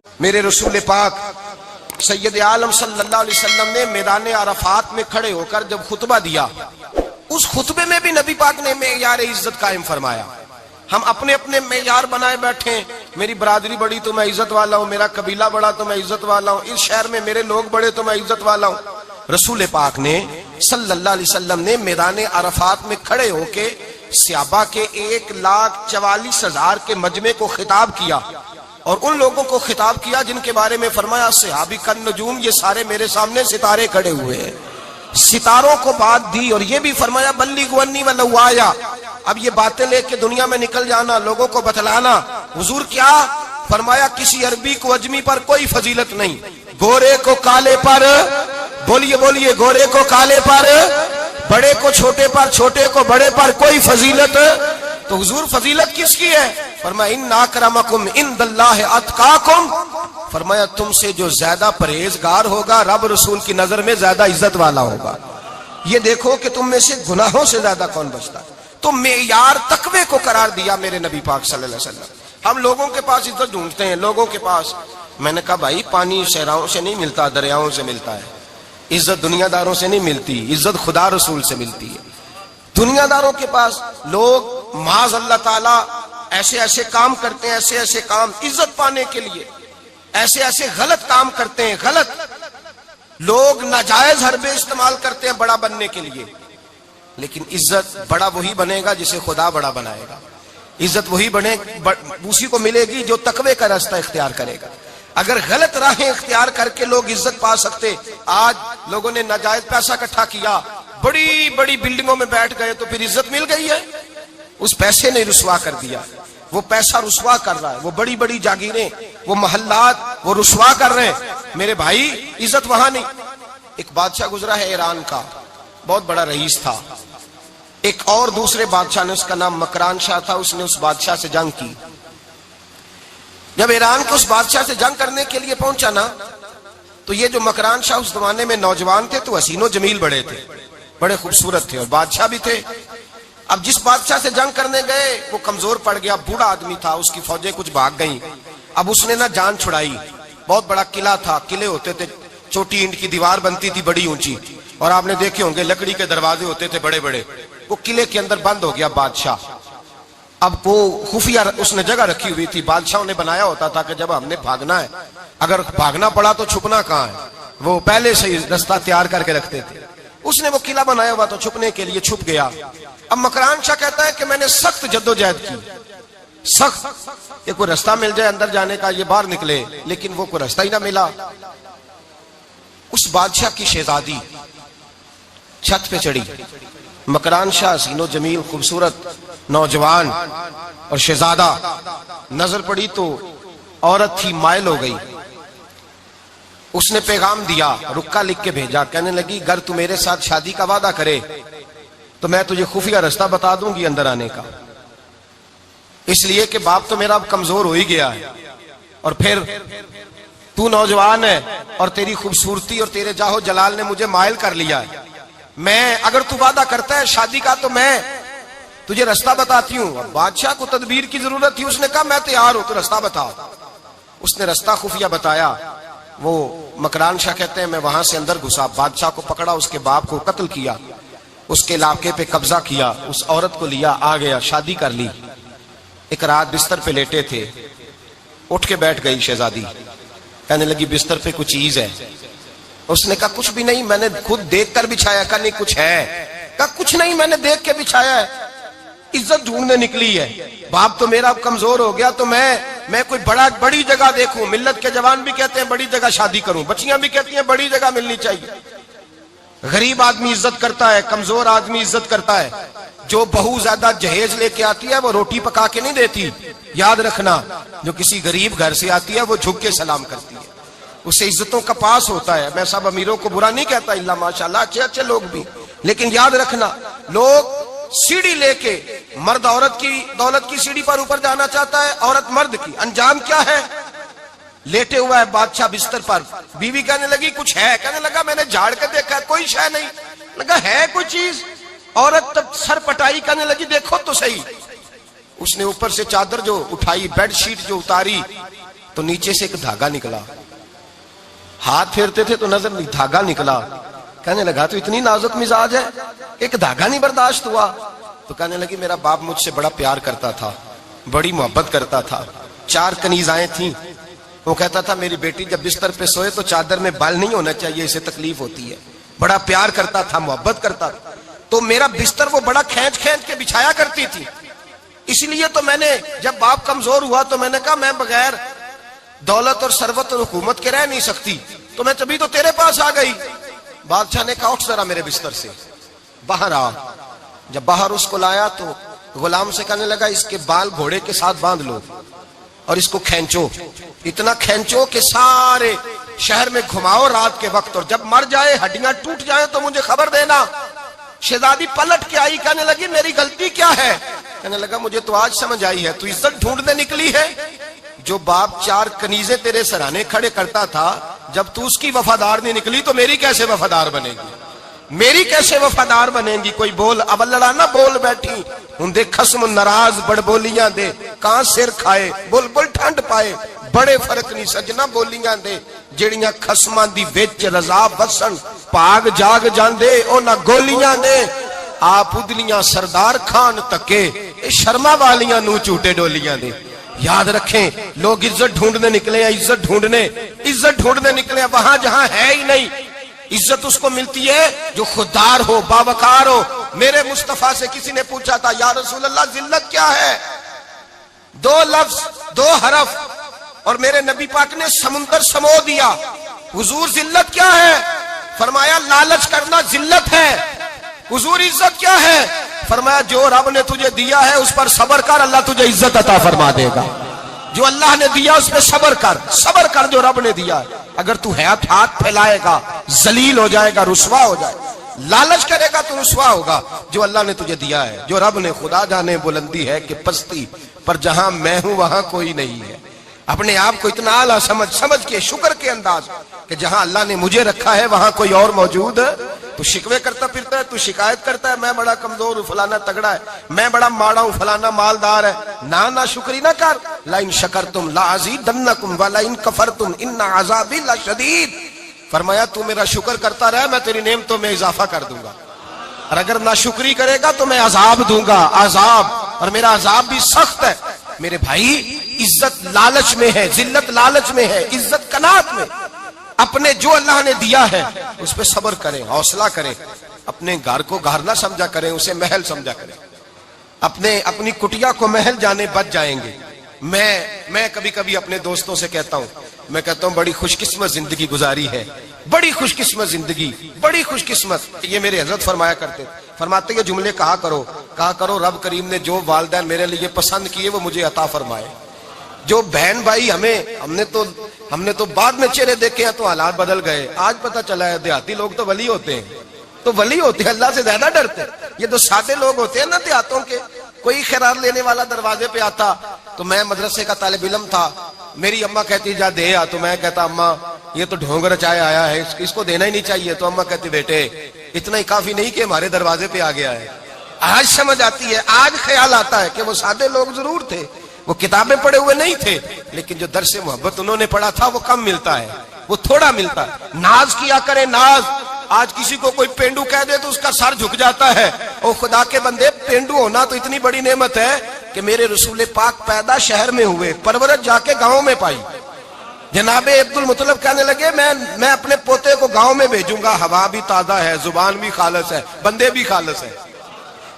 मेरे रसूल पाक सैयद आलम सल्लल्लाहु अलैहि वसल्लम ने मैदान अरफात में खड़े होकर जब खुतबा दिया, उस खुतबे में भी नबी पाक ने मेयार इज्जत कायम फरमाया। हम अपने अपने मेयार बनाए बैठे, मेरी बरादरी बड़ी तो मैं इज्जत वाला हूँ, मेरा कबीला बड़ा तो मैं इज्जत वाला हूँ, इस शहर में मेरे लोग बड़े तो मैं इज्जत वाला हूँ। रसूल पाक ने सल्लल्लाहु अलैहि वसल्लम ने मैदान अरफात में खड़े होके सहाबा के 1,44,000 के मजमे को खिताब किया और उन लोगों को खिताब किया जिनके बारे में फरमाया सहाबी कन नजूम, ये सारे मेरे सामने सितारे खड़े हुए हैं। सितारों को बात दी और ये भी फरमाया बल्लिग वन्नी वलौ आया। अब ये बातें लेके दुनिया में निकल जाना, लोगों को बतलाना। हुजूर क्या फरमाया, किसी अरबी को अजमी पर कोई फजीलत नहीं, गोरे को काले पर, बोलिए बोलिए, गोरे को काले पर, बड़े को छोटे पर, छोटे को बड़े पर कोई फजीलत। तो हुजूर फजीलत किसकी है? फरमाया इन्ना अक्रमकुम इंदल्लाहि अतकाकुम, फरमाया तुमसे जो ज्यादा परहेजगार होगा रब रसूल की नजर में ज्यादा इज्जत वाला होगा। ये देखो कि तुम में से गुनाहों से ज्यादा कौन बचता। तो मेयार तकवे को करार दिया मेरे नबी पाक सल्लल्लाहु अलैहि वसल्लम। हम लोगों के पास इज्जत ढूंढते हैं, लोगों के पास। मैंने कहा भाई पानी सहराओं से नहीं मिलता, दरियाओं से मिलता है। इज्जत दुनियादारों से नहीं मिलती, इज्जत खुदा रसूल से मिलती है। दुनियादारों के पास लोग माज अल्लाह ताला ऐसे ऐसे काम करते हैं, ऐसे ऐसे काम इज्जत पाने के लिए, ऐसे ऐसे गलत काम करते हैं। गलत लोग नाजायज हरबे इस्तेमाल करते हैं बड़ा बनने के लिए, लेकिन इज्जत बड़ा वही बनेगा जिसे खुदा बड़ा बनाएगा। इज्जत वही बने उसी को मिलेगी जो तकवे का रास्ता इख्तियार करेगा। अगर गलत राहें इख्तियार करके लोग इज्जत पा सकते, आज लोगों ने नाजायज पैसा इकट्ठा किया, बड़ी बड़ी बिल्डिंगों में बैठ गए, तो फिर इज्जत मिल गई है? उस पैसे ने रुसवा कर दिया, वो पैसा रुसवा कर रहा है, वो बड़ी बड़ी जागीरें, वो महल्लात, वो रुसवा कर रहे हैं। मेरे भाई इज्जत वहां नहीं। एक बादशाह गुजरा है ईरान का, बहुत बड़ा रईस था। एक और दूसरे बादशाह ने, उसका नाम मकरान शाह था, उसने उस बादशाह से जंग की। जब ईरान के उस बादशाह से जंग करने के लिए पहुंचा ना, तो ये जो मकरान शाह उस जमाने में नौजवान थे, तो हसीनो जमील बड़े थे, बड़े खूबसूरत थे और बादशाह भी थे। अब जिस बादशाह से जंग करने गए वो कमजोर पड़ गया, बूढ़ा आदमी था, उसकी फौजें कुछ भाग गईं। अब उसने ना जान छुड़ाई। बहुत बड़ा किला था, किले होते थे, छोटी ईंट की दीवार बनती थी बड़ी ऊंची, और आपने देखे होंगे लकड़ी के दरवाजे होते थे बड़े बड़े। वो किले के अंदर बंद हो गया बादशाह। अब वो खुफिया उसने जगह रखी हुई थी, बादशाह ने बनाया होता था कि जब हमने भागना है, अगर भागना पड़ा तो छुपना कहाँ है, वो पहले से ही रास्ता तैयार करके रखते थे। उसने वो किला बनाया हुआ तो छुपने के लिए छुप गया। अब मकरान शाह कहता है कि मैंने सख्त जद्दोजहद की, सख्त, ये कोई रास्ता मिल जाए अंदर जाने का, ये बाहर निकले, लेकिन वो कोई रास्ता ही ना मिला। उस बादशाह की शहजादी छत पे चढ़ी। मकरान शाह हसीनो जमील खूबसूरत नौजवान और शहजादा, नजर पड़ी तो औरत थी, मायल हो गई। उसने पैगाम दिया, रुक्का लिख के भेजा, कहने लगी अगर तू मेरे साथ शादी का वादा करे तो मैं तुझे खुफिया रास्ता बता दूंगी अंदर आने का, इसलिए कि बाप तो मेरा अब कमजोर हो ही गया है, और फिर तू नौजवान है और तेरी खूबसूरती और तेरे जाहो जलाल ने मुझे मायल कर लिया है। मैं, अगर तू वादा करता है शादी का तो मैं तुझे रास्ता बताती हूँ। बादशाह को तदबीर की जरूरत थी, उसने कहा मैं तैयार हूं, तो रास्ता बताओ। उसने रास्ता खुफिया बताया। वो मकरान शाह कहते हैं मैं वहां से अंदर घुसा, बादशाह को पकड़ा, उसके बाप को कत्ल किया, उसके इलाके पे कब्जा किया, उस औरत को लिया, आ गया, शादी कर ली। एक रात बिस्तर पे लेटे थे, उठ के बैठ गई शहजादी, कहने लगी बिस्तर पे कुछ चीज है। उसने कहा कुछ भी नहीं, मैंने खुद देख कर बिछाया। कहा नहीं कुछ है। कहा कुछ नहीं, मैंने देख के बिछाया है, इज्जत ढूंढने निकली है, बाप तो मेरा कमजोर हो गया, तो मैं कोई बड़ी जगह देखूं। मिल्लत के जवान भी कहते हैं बड़ी जगह शादी करूं, बच्चियां भी कहती हैं बड़ी जगह मिलनी चाहिए। गरीब आदमी इज्जत करता है, कमजोर आदमी इज्जत करता है। जो बहू ज्यादा जहेज लेके आती है वो रोटी पका के नहीं देती, याद रखना। जो किसी गरीब घर से आती है वो झुक के सलाम करती है, उससे इज्जतों का पास होता है। मैं सब अमीरों को बुरा नहीं कहता, इल्ला माशाल्लाह अच्छे अच्छे लोग भी, लेकिन याद रखना लोग सीढ़ी लेके, मर्द औरत की दौलत की सीढ़ी पर ऊपर जाना चाहता है, औरत मर्द की। अंजाम क्या है? लेटे हुआ है बादशाह बिस्तर पर, बीवी कहने लगी कुछ है, कहने लगा मैंने झाड़ के देखा कोई शय नहीं, लगा है कोई चीज। औरत तब सर पटाई, कहने लगी देखो तो सही। उसने ऊपर से चादर जो उठाई, बेडशीट जो उतारी, तो नीचे से एक धागा निकला, हाथ फेरते थे तो नजर नहीं, धागा निकला। कहने लगा तो इतनी नाजुक मिजाज है, एक धागा नहीं बर्दाश्त हुआ। तो कहने लगी मेरा बाप मुझसे बड़ा प्यार करता था, बड़ी मोहब्बत करता था, 4 कनीजाएं थीं। वो कहता था मेरी बेटी जब बिस्तर पे सोए तो चादर में बाल नहीं होना चाहिए, इसे तकलीफ होती है। बड़ा प्यार करता था, मोहब्बत करता था। तो मेरा बिस्तर वो बड़ा खींच खींच के बिछाया करती थी। इसलिए तो मैंने जब बाप कमजोर हुआ तो मैंने कहा मैं बगैर दौलत और सरवत और हुकूमत के रह नहीं सकती, तो मैं तभी तो तेरे पास आ गई। बादशाह ने कहा उठ जरा मेरे बिस्तर से, बाहर आ। जब बाहर उसको लाया तो गुलाम से कहने लगा इसके बाल घोड़े के साथ बांध लो और इसको खींचो, इतना खींचो कि सारे शहर में घुमाओ रात के वक्त, और जब मर जाए हड्डियां टूट जाए तो मुझे खबर देना। शहजादी पलट के आई, कहने लगी मेरी गलती क्या है? कहने लगा मुझे तो आज समझ आई है, तू इज्जत ढूंढने निकली है। जो बाप 4 कनीजे तेरे सराहने खड़े करता था, जब तू उसकी वफादार नहीं निकली तो मेरी कैसे वफादार बनेगी, मेरी कैसे वफादार बनेगी? कोई बोल अब लड़ाना बोल बैठी उनके खस्म नाराज बड़बोलियां दे, कहां सिर खाए बुलबुल ठंड पाए, बड़े फर्क नहीं सजना बोलियां दे ਜਿਹੜੀਆਂ ਖਸਮਾਂ ਦੀ ਵਿੱਚ ਰਜ਼ਾ ਵਸਣ ਭਾਗ ਜਾਗ ਜਾਂਦੇ ਉਹਨਾਂ ਗੋਲੀਆਂ ਨੇ आप उदलियां सरदार खान तके शर्मा वालियां नू झूठे डोलियां दे। याद रखें लोग इज्जत ढूंढने निकले हैं, इज्जत ढूंढने निकले हैं वहां जहां है ही नहीं। इज्जत उसको मिलती है जो खुददार हो, बावकार हो। मेरे मुस्तफा से किसी ने पूछा था या रसूल अल्लाह जिल्लत क्या है? 2 लफ्ज 2 हरफ और मेरे नबी पाक ने समुंदर समो दिया। हुजूर जिल्लत क्या है? फरमाया लालच करना जिल्लत है। हुजूर इज्जत क्या है? फरमाया जो रब ने तुझे दिया है उस पर सब्र कर, अल्लाह तुझे इज्जत अता फरमा देगा। जो अल्लाह ने दिया उस पर सब्र कर जो रब ने दिया। अगर तू हाथ फैलाएगा जलील हो जाएगा, रुसवा हो जाएगा। लालच करेगा तो रुसवा होगा। जो अल्लाह ने तुझे दिया है, जो रब ने, खुदा जाने बुलंदी है कि पस्ती, पर जहां मैं हूं वहां कोई नहीं है। अपने आप को इतना आला समझ के शुक्र के अंदाज कि जहां अल्लाह ने मुझे रखा है वहां कोई और मौजूद। तू शिकवे करता फिरता है, तू शिकायत करता है मैं बड़ा कमजोर हूं, फलाना तगड़ा है, मैं बड़ा माड़ा हूं, फलाना मालदार है। ना शुक्री ना कर। लाइन शकरतुम लाज़ीदन्नकुम व लाइन कफरतुम इन्ना अज़ाबी लशदीद। फरमाया तू मेरा शुक्र करता रहे, मैं तेरी नेमतों में इजाफा कर दूंगा, और अगर ना शुक्री करेगा तो मैं अजाब दूंगा, अजाब, और मेरा अजाब भी सख्त है। मेरे भाई इज्जत लालच में है, जिल्लत लालच में है, इज्जत कनात में। अपने जो अल्लाह ने दिया है उस पर सब्र करें, हौसला करें। अपने घर को घर ना समझा करें, उसे महल समझा करें। अपनी कुटिया को महल जाने बच जाएंगे। मैं कभी कभी अपने दोस्तों से कहता हूं बड़ी खुशकिस्मत जिंदगी गुजारी है, बड़ी खुशकिस्मत जिंदगी, बड़ी खुशकिस्मत। ये मेरे हजरत फरमाते ये जुमले कहा करो रब करीम ने जो वालिदैन मेरे लिए पसंद किए वो मुझे अता फरमाए। जो बहन भाई हमने तो बाद में चेहरे देखे हैं तो हालात बदल गए। आज पता चला है देहाती लोग तो वली होते हैं, अल्लाह से ज्यादा डरते हैं। ये तो सादे लोग होते हैं ना देहातों के। कोई खैरात लेने वाला दरवाजे पे आता तो मैं मदरसे का तालिब इल्म था, मेरी अम्मा कहती जा दे आ, तो मैं कहता अम्मा ये तो ढोंग रचाए आया है, इसको देना ही नहीं चाहिए। तो अम्मा कहती बेटे इतना ही काफी नहीं कि हमारे दरवाजे पे आ गया है। आज समझ आती है, आज ख्याल आता है कि वो सादे लोग जरूर थे, वो किताबें पढ़े हुए नहीं थे, लेकिन जो दर्से मोहब्बत उन्होंने पढ़ा था वो कम मिलता है, वो थोड़ा मिलता है। नाज किया करे नाज। आज किसी को कोई पेंडू कह दे तो उसका सर झुक जाता है। ओ खुदा के बंदे, पेंडू होना तो इतनी बड़ी नेमत है कि मेरे रसूल पाक पैदा शहर में हुए, परवरत जाके गांव में पाई। जनाबे अब्दुल मुतलब कहने लगे मैं अपने पोते को गांव में भेजूंगा, हवा भी ताजा है, जुबान भी खालस है, बंदे भी खालस है।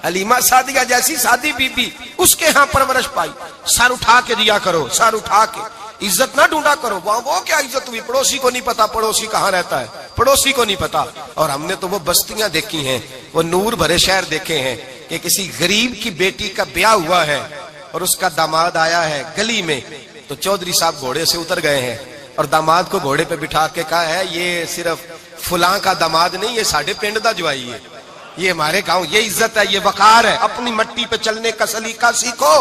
हलीमा सादिया जैसी सादी बीबी, उसके यहाँ परवरिश पाई। सर उठा के दिया करो, सर उठा के, इज्जत ना ढूंढा करो। वो क्या इज्जत हुई? पड़ोसी को नहीं पता पड़ोसी कहाँ रहता है, पड़ोसी को नहीं पता। और हमने तो वो बस्तियां देखी हैं, वो नूर भरे शहर देखे हैं कि किसी गरीब की बेटी का ब्याह हुआ है और उसका दामाद आया है गली में, तो चौधरी साहब घोड़े से उतर गए हैं और दामाद को घोड़े पे बिठा के कहा है ये सिर्फ फुलां का दामाद नहीं, ये साढ़े पिंड दा जवाई है, ये हमारे गांव, ये इज्जत है, ये वकार है। अपनी मट्टी पे चलने का सलीका सीखो।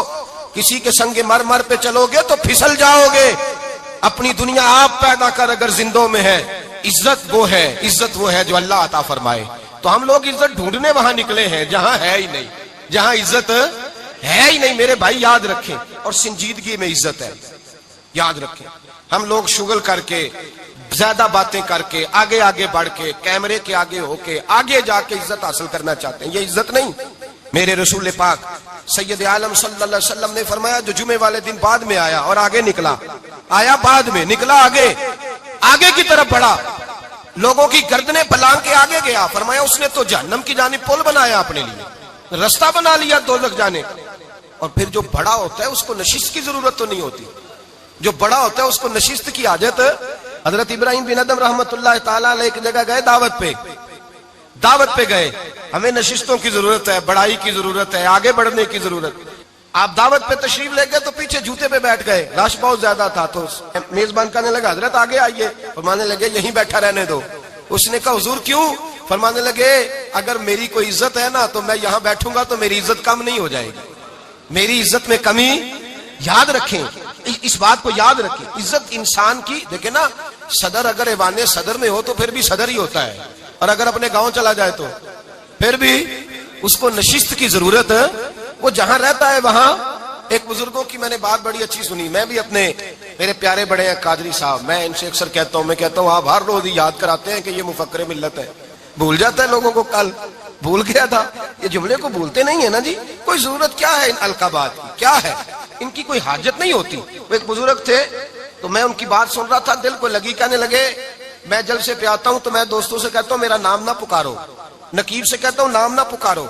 किसी के संगे मर पे चलोगे तो फिसल जाओगे। अपनी दुनिया आप पैदा कर अगर जिंदों में है। इज्जत वो है जो अल्लाह अता फरमाए। तो हम लोग इज्जत ढूंढने वहां निकले हैं जहां है ही नहीं, जहां इज्जत है ही नहीं। मेरे भाई याद रखें, और संजीदगी में इज्जत है। याद रखें, हम लोग शुगल करके, ज्यादा बातें करके, आगे आगे बढ़ के, कैमरे के आगे होके, आगे जाके इज्जत हासिल करना चाहते हैं। ये इज्जत नहीं। मेरे रसूल पाक सैयद आलम सल्लल्लाहु अलैहि वसल्लम ने फरमाया, जो जुमे वाले दिन बाद में आया और आगे निकला, आया बाद में, निकला आगे, आगे की तरफ बढ़ा, लोगों की गर्दनें फलांग के आगे गया, फरमाया उसने तो जहन्नम की जानिब पुल बनाया अपने लिए, रास्ता बना लिया दोज़ख जाने। और फिर जो बड़ा होता है उसको नशिस्त की जरूरत तो नहीं होती। जो बड़ा होता है उसको नशिस्त की आदत। हजरत इब्राहिम बिन अदम रहमतुल्लाह ताला अलैह एक जगह गए, दावत पे गए, हमें नशिस्तों की जरूरत है, बड़ाई की जरूरत है, आगे बढ़ने की जरूरत। आप दावत पे तशरीफ ले गए तो पीछे जूते पे बैठ गए, रश बहुत ज्यादा था, तो मेजबान कहने लगा हजरत आगे आइए, फरमाने लगे यहीं बैठा रहने दो। उसने कहा हुजूर क्यों? फरमाने लगे अगर मेरी कोई इज्जत है ना तो मैं यहाँ बैठूंगा तो मेरी इज्जत कम नहीं हो जाएगी, मेरी इज्जत में कमी। याद रखें, इस बात को याद रखें, इज्जत इंसान की। देखे ना, सदर अगर ऐवाने सदर में हो तो फिर भी सदर ही होता है, और अगर अपने गांव चला जाए तो फिर भी उसको नशिस्त की जरूरत है। वो जहां रहता है वहां। एक बुजुर्गों की मैंने बात बड़ी अच्छी सुनी। मैं भी अपने, मेरे प्यारे बड़े हैं कादरी साहब, मैं इनसे अक्सर कहता हूं, मैं कहता हूं आप हर रोज ही याद कराते हैं कि ये मुफक्किर मिल्लत है। भूल जाता है लोगों को, कल भूल गया था। ये जुमले को भूलते नहीं है ना जी। कोई जरूरत क्या है इन अलकाबात की, क्या है इनकी, कोई हाजत नहीं होती। वो एक बुजुर्ग थे तो मैं उनकी बात सुन रहा था, दिल को लगी। कहने लगे मैं जल से पे आता हूं तो मैं दोस्तों से कहता हूं मेरा नाम ना पुकारो, नकीब से कहता हूं नाम ना पुकारो,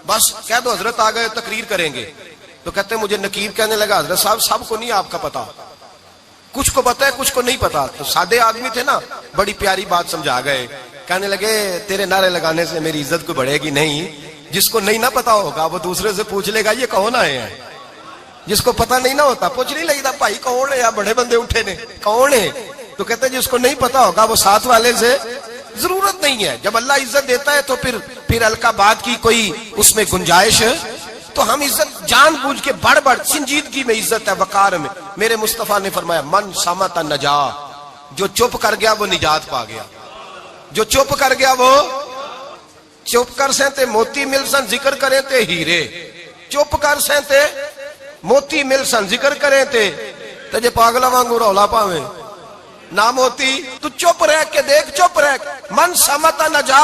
बस कह दो हजरत आ गए तकरीर करेंगे। तो कहते मुझे नकीब कहने लगा हजरत साहब सबको नहीं आपका पता, कुछ को पता है कुछ को नहीं पता। तो सादे आदमी थे ना, बड़ी प्यारी बात समझा गए। कहने लगे तेरे नारे लगाने से मेरी इज्जत को बढ़ेगी नहीं, जिसको नहीं ना पता होगा वो दूसरे से पूछ लेगा ये कौन आए हैं। जिसको पता नहीं ना होता पूछ नहीं लगता भाई कौन है, या बड़े बंदे उठे ने कौन है। तो कहते जिसको नहीं पता होगा वो साथ वाले से, जरूरत नहीं है। जब अल्लाह इज्जत देता है तो फिर अलकाबात की कोई उसमें गुंजाइश है। तो हम इज्जत जानबूझ के बढ़ बढ़, संजीदगी में इज्जत है, वकार में। मेरे मुस्तफा ने फरमाया मन सामता नजा, जो चुप कर गया वो निजात पा गया। जो चुप कर गया वो, चुप कर से मोती मिल सन जिक्र करें ते हीरे, चुप कर से मोती मिल सन जिक्र करें ते जे पागला वांगू रौला पावे ना मोती। तू चुप रह के देख, चुप रह, मन समता न जा।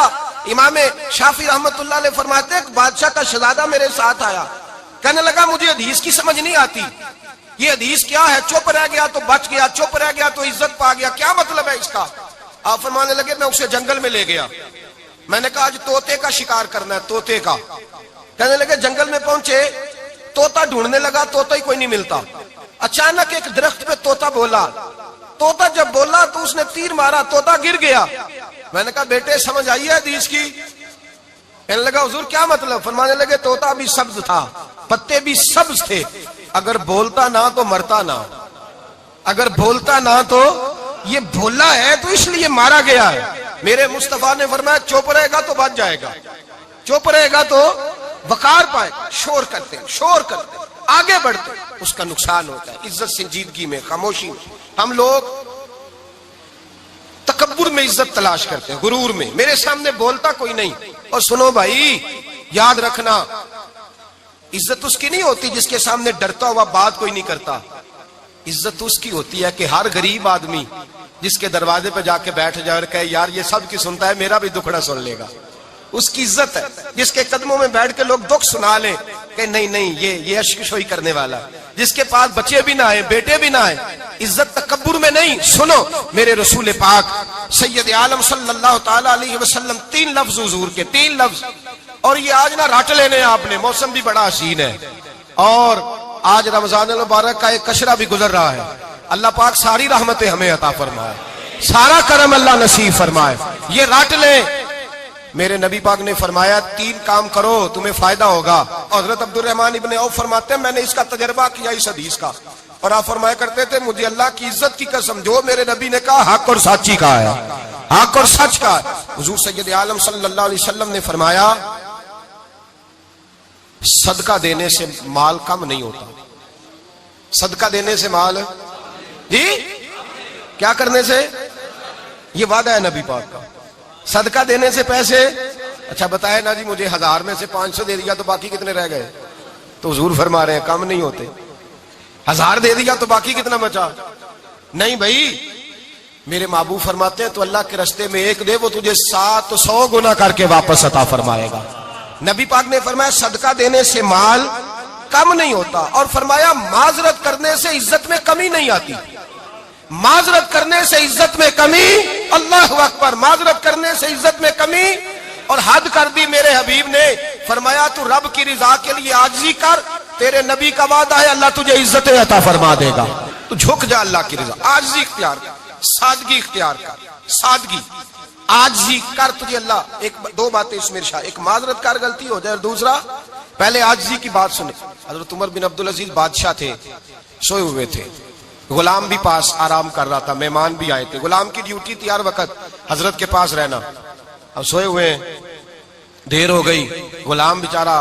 इमाम शाफी रहमतुल्लाह अलैह फरमाते एक बादशाह का शहजादा मेरे साथ आया, कहने लगा मुझे हदीस की समझ नहीं आती, ये हदीस क्या है, चुप रह गया तो बच गया, चुप रह गया तो इज्जत पा गया, क्या मतलब है इसका। आप फरमाने लगे मैं उसे जंगल में ले गया, मैंने कहा आज तोते का शिकार करना है, तोते का। कहने लगे जंगल में पहुंचे, तोता ढूंढने लगा, तोता ही कोई नहीं मिलता। अचानक एक दरख्त पे तोता बोला, तोता जब बोला तो उसने तीर मारा, तोता गिर गया। मैंने कहा बेटे समझ आई है हदीस की। कहने लगा हुजूर क्या मतलब। फरमाने लगे तोता भी सब्ज था, पत्ते भी सब्ज थे, अगर बोलता ना तो मरता ना, अगर बोलता ना तो, ये भोला है तो इसलिए मारा गया है। मेरे मुस्तफा ने फरमाया चुप रहेगा तो बच जाएगा, चुप रहेगा तो वकार पाएगा। शोर करते आगे बढ़ते उसका नुकसान होता है। इज्जत संजीदगी में, खामोशी में। हम लोग तकब्बुर में इज्जत तलाश करते हैं, गुरूर में, मेरे सामने बोलता कोई नहीं। और सुनो भाई याद रखना, इज्जत उसकी नहीं होती जिसके सामने डरता हुआ बात कोई नहीं करता। इज्जत उसकी होती है कि हर गरीब आदमी जिसके दरवाजे पे जाके बैठ जाए और कहे यार ये सब की सुनता है, मेरा भी दुखड़ा सुन लेगा, उसकी इज्जत है। जिसके कदमों में बैठ के लोग दुख सुना ले कि नहीं नहीं ये अशकशोई करने वाला, जिसके पास बच्चे भी ना आए, बेटे भी ना आए। इज्जत तकब्बुर में नहीं। सुनो मेरे रसूल पाक सैयद आलम सल्लल्लाहु ताला अलैहि वसल्लम, 3 लफ्ज हुजूर के, 3 लफ्ज। और ये आज ना रट लेने आपने, मौसम भी बड़ा हसीन है और आज रमजान मुबारक का एक कशरा भी गुजर रहा है। अल्लाह पाक सारी रहमतें हमें अता फरमाए, सारा करम अल्लाह नसीब फरमाए। ये रट ले। मेरे नबी पाक ने फरमाया 3 काम करो तुम्हें फायदा होगा। हजरत अब्दुर्रहमान इब्ने औफ फरमाते हैं मैंने इसका तजर्बा किया इस हदीस का, और आप फरमाया करते थे मुझे अल्लाह की इज्जत की कसम, जो मेरे नबी ने कहा हक और साची का है, हक और सच का है। हुजूर सैयद आलम सल्लल्लाहु अलैहि वसल्लम ने फरमाया सदका देने से माल कम नहीं होता। सदका देने से माल, जी क्या करने से, ये वादा है नबी पाक का। सदका देने से पैसे, अच्छा बताए ना जी मुझे 1000 में से 500 दे दिया तो बाकी कितने रह गए। तो हुजूर फरमा रहे हैं कम नहीं होते। 1000 दे दिया तो बाकी कितना बचा, नहीं भाई, मेरे महबूब फरमाते हैं तो अल्लाह के रास्ते में एक दे, वो तुझे 700 गुना करके वापस अता फरमाएगा। नबी पाक ने फरमाया सदका देने से माल कम नहीं होता, और फरमाया माजरत करने से इज्जत में कमी नहीं आती। माजरत करने से इज्जत में कमी, अल्लाह अकबर, माजरत करने से इज्जत में कमी। और हद कर दी मेरे हबीब ने, फरमाया तू रब की रिजा के लिए आजिज़ी कर, तेरे नबी का वादा है अल्लाह तुझे इज्जत अता फरमा देगा। तू झुक जा अल्लाह की रिजा, आजिज़ी इख्तियार कर, सादगी इख्तियार कर, सादगी आजिज़ी कर, तुझे अल्लाह। एक दो बातें इसमें इरशाद, एक माजरत कर गलती हो जाए, और दूसरा पहले आजिज़ी की बात सुने। हजरत उमर बिन अब्दुल अजीज बादशाह थे, सोए हुए थे, गुलाम भी पास आराम कर रहा था, मेहमान भी आए थे। गुलाम की ड्यूटी थी हर वक्त हजरत के पास रहना। अब सोए हुए, देर हो गई, गुलाम बेचारा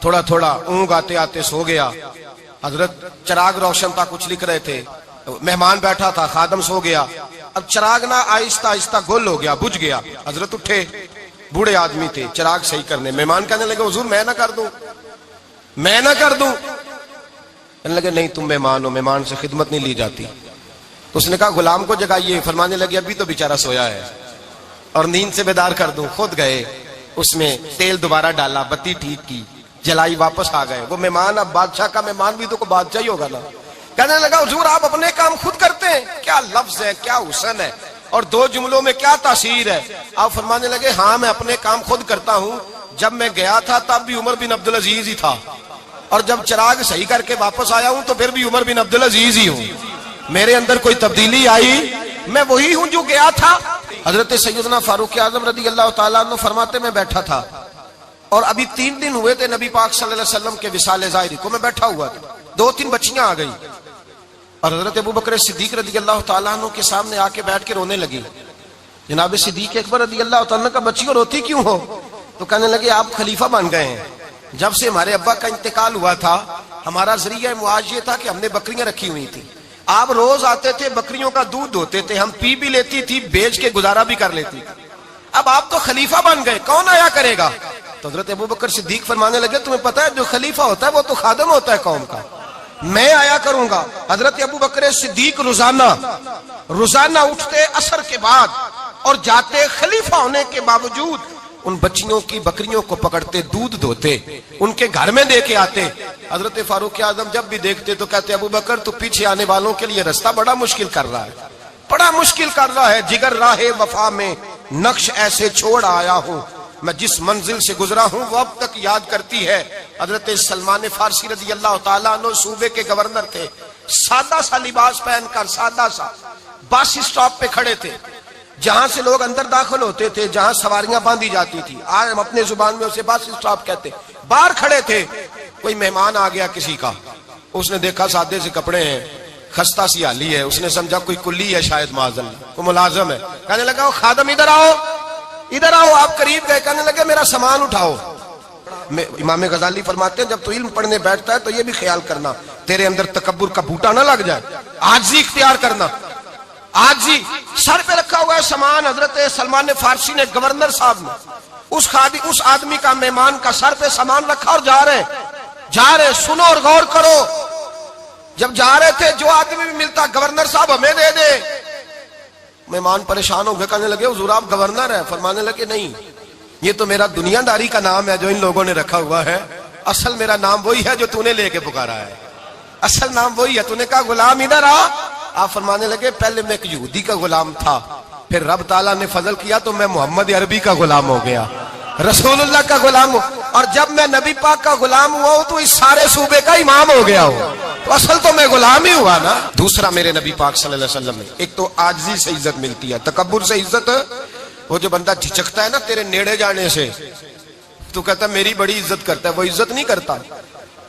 थोड़ा थोड़ा ऊँग आते आते सो गया। हजरत चराग रोशन था, कुछ लिख रहे थे, मेहमान बैठा था, खादम सो गया। अब चराग ना आहिस्ता आहिस्ता गुल हो गया, बुझ गया। हजरत उठे, बूढ़े आदमी थे, चराग सही करने। मेहमान कहने लगे हुजूर मैं ना कर दूं, मैं ना कर दूं। कहने लगे नहीं तुम मेहमान हो, मेहमान से खिदमत नहीं ली जाती। तो उसने कहा गुलाम को जगाइए। फरमाने लगे अभी तो बेचारा सोया है और नींद से बेदार कर दूं। खुद गए, उसमें तेल दोबारा डाला, बत्ती ठीक की, जलाई, वापस आ गए। वो मेहमान, अब बादशाह का मेहमान भी तो को बादशाह ही होगा ना। कहने लगा हुजूर आप अपने काम खुद करते हैं, क्या लफ्ज है, क्या हुस्न है, और दो जुमलों में क्या तासीर है। आप फरमाने लगे हाँ मैं अपने काम खुद करता हूं। जब मैं गया था तब भी उमर बिन अब्दुल अजीज ही था, और जब चिराग सही करके वापस आया हूं तो फिर भी उमर बिन अब्दुल अजीज ही हूं। मेरे अंदर कोई तब्दीली आई, मैं वही हूं जो गया था। हजरत सैयदना फारूक आजम रदी अल्लाह तआला अन्हु फरमाते मैं बैठा था, और अभी 3 दिन हुए थे नबी पाक सल्लल्लाहु अलैहि वसल्लम के विसाल ज़ाहिरी को। मैं बैठा हुआ था, 2-3 बच्चियां आ गई, और हजरत अबू बकर सिद्दीक रदी अल्लाह तआला अन्हु के सामने आके बैठ के रोने लगी। जनाब सिद्दीक अकबर रदी अल्लाह तआला का बच्चियों रोती क्यों हो? तो कहने लगे आप खलीफा बन गए हैं। जब से हमारे अब्बा का इंतकाल हुआ था, हमारा जरिया मुआज ये था कि हमने बकरियां रखी हुई थी। आप रोज आते थे, बकरियों का दूध धोते थे, हम पी भी लेती थी, बेच के गुजारा भी कर लेती थी। अब आप तो खलीफा बन गए, कौन आया करेगा? तो हजरत अबू बकर सिद्दीक फरमाने लगे तुम्हें पता है जो खलीफा होता है वो तो खादम होता है कौम का, मैं आया करूंगा। हजरत अबू बकर सिद्दीक रोजाना उठते असर के बाद और जाते, खलीफा होने के बावजूद उन बच्चियों की बकरियों को पकड़ते, दूध धोते, उनके घर में दे के आते। हजरत फारूक आजम जब भी देखते तो कहते अबू बकर तू पीछे आने वालों के लिए रास्ता बड़ा मुश्किल कर रहा है, बड़ा मुश्किल कर रहा है। जिगर राहे वफा में नक्श ऐसे छोड़ आया हूँ, मैं जिस मंजिल से गुजरा हूँ वो अब तक याद करती है। हजरत सलमान फारसी रजी अल्लाह तआला अन्हु सूबे के गवर्नर थे, सादा सा लिबास पहनकर, सादा सा, बस स्टॉप पे खड़े थे, जहां से लोग अंदर दाखिल होते थे, जहां सवारियां बांधी जाती थी, आज हम अपने जुबान में उसे बस स्टॉप कहते। बाहर खड़े थे, कोई मेहमान आ गया किसी का, उसने देखा सादे से कपड़े हैं, खस्ता सी हाली है, उसने समझा कोई कुल्ली है शायद, माज़अल्लाह कोई मुलाजिम है। कहने लगा ओ खादम इधर आओ, इधर आओ। आप करीब गए, कहने लगे मेरा सामान उठाओ। इमाम गजाली फरमाते हैं जब तो इल्म पढ़ने बैठता है तो ये भी ख्याल करना तेरे अंदर तकब्बुर का बूटा ना लग जाए, आजिज़ी इख्तियार करना। आज जी सर पे रखा हुआ है सामान। हजरत सलमान फारसी ने, गवर्नर साहब ने, उस आदमी का, मेहमान का सर पे सामान रखा और जा रहे। सुनो और गौर करो, जब जा रहे थे जो आदमी भी मिलता गवर्नर साहब हमें दे दे। मेहमान परेशान हो गए, कहने लगे हुजूर आप गवर्नर है? फरमाने लगे नहीं, ये तो मेरा दुनियादारी का नाम है जो इन लोगों ने रखा हुआ है, असल मेरा नाम वही है जो तूने लेके पुकारा है, असल नाम वही है। तूने कहा गुलाम इधर आ। आप फरमाने लगे पहले मैं एक यहूदी का गुलाम था, फिर रब ताला ने फजल किया तो मैं मोहम्मद अरबी का गुलाम हो गया, रसूलुल्लाह का गुलाम हूं, और जब मैं नबी पाक का गुलाम हुआ हूं तो इस सारे सूबे का इमाम हो गया हूं, तो असल तो मैं गुलाम ही हुआ ना। दूसरा मेरे नबी पाक सल्लल्लाहु अलैहि वसल्लम में एक तो आजिज़ी से इज्जत मिलती है, तकब्बुर से इज्जत, वो जो बंदा झिझकता है ना तेरे नेड़े जाने से, तू कहता मेरी बड़ी इज्जत करता है, वो इज्जत नहीं करता।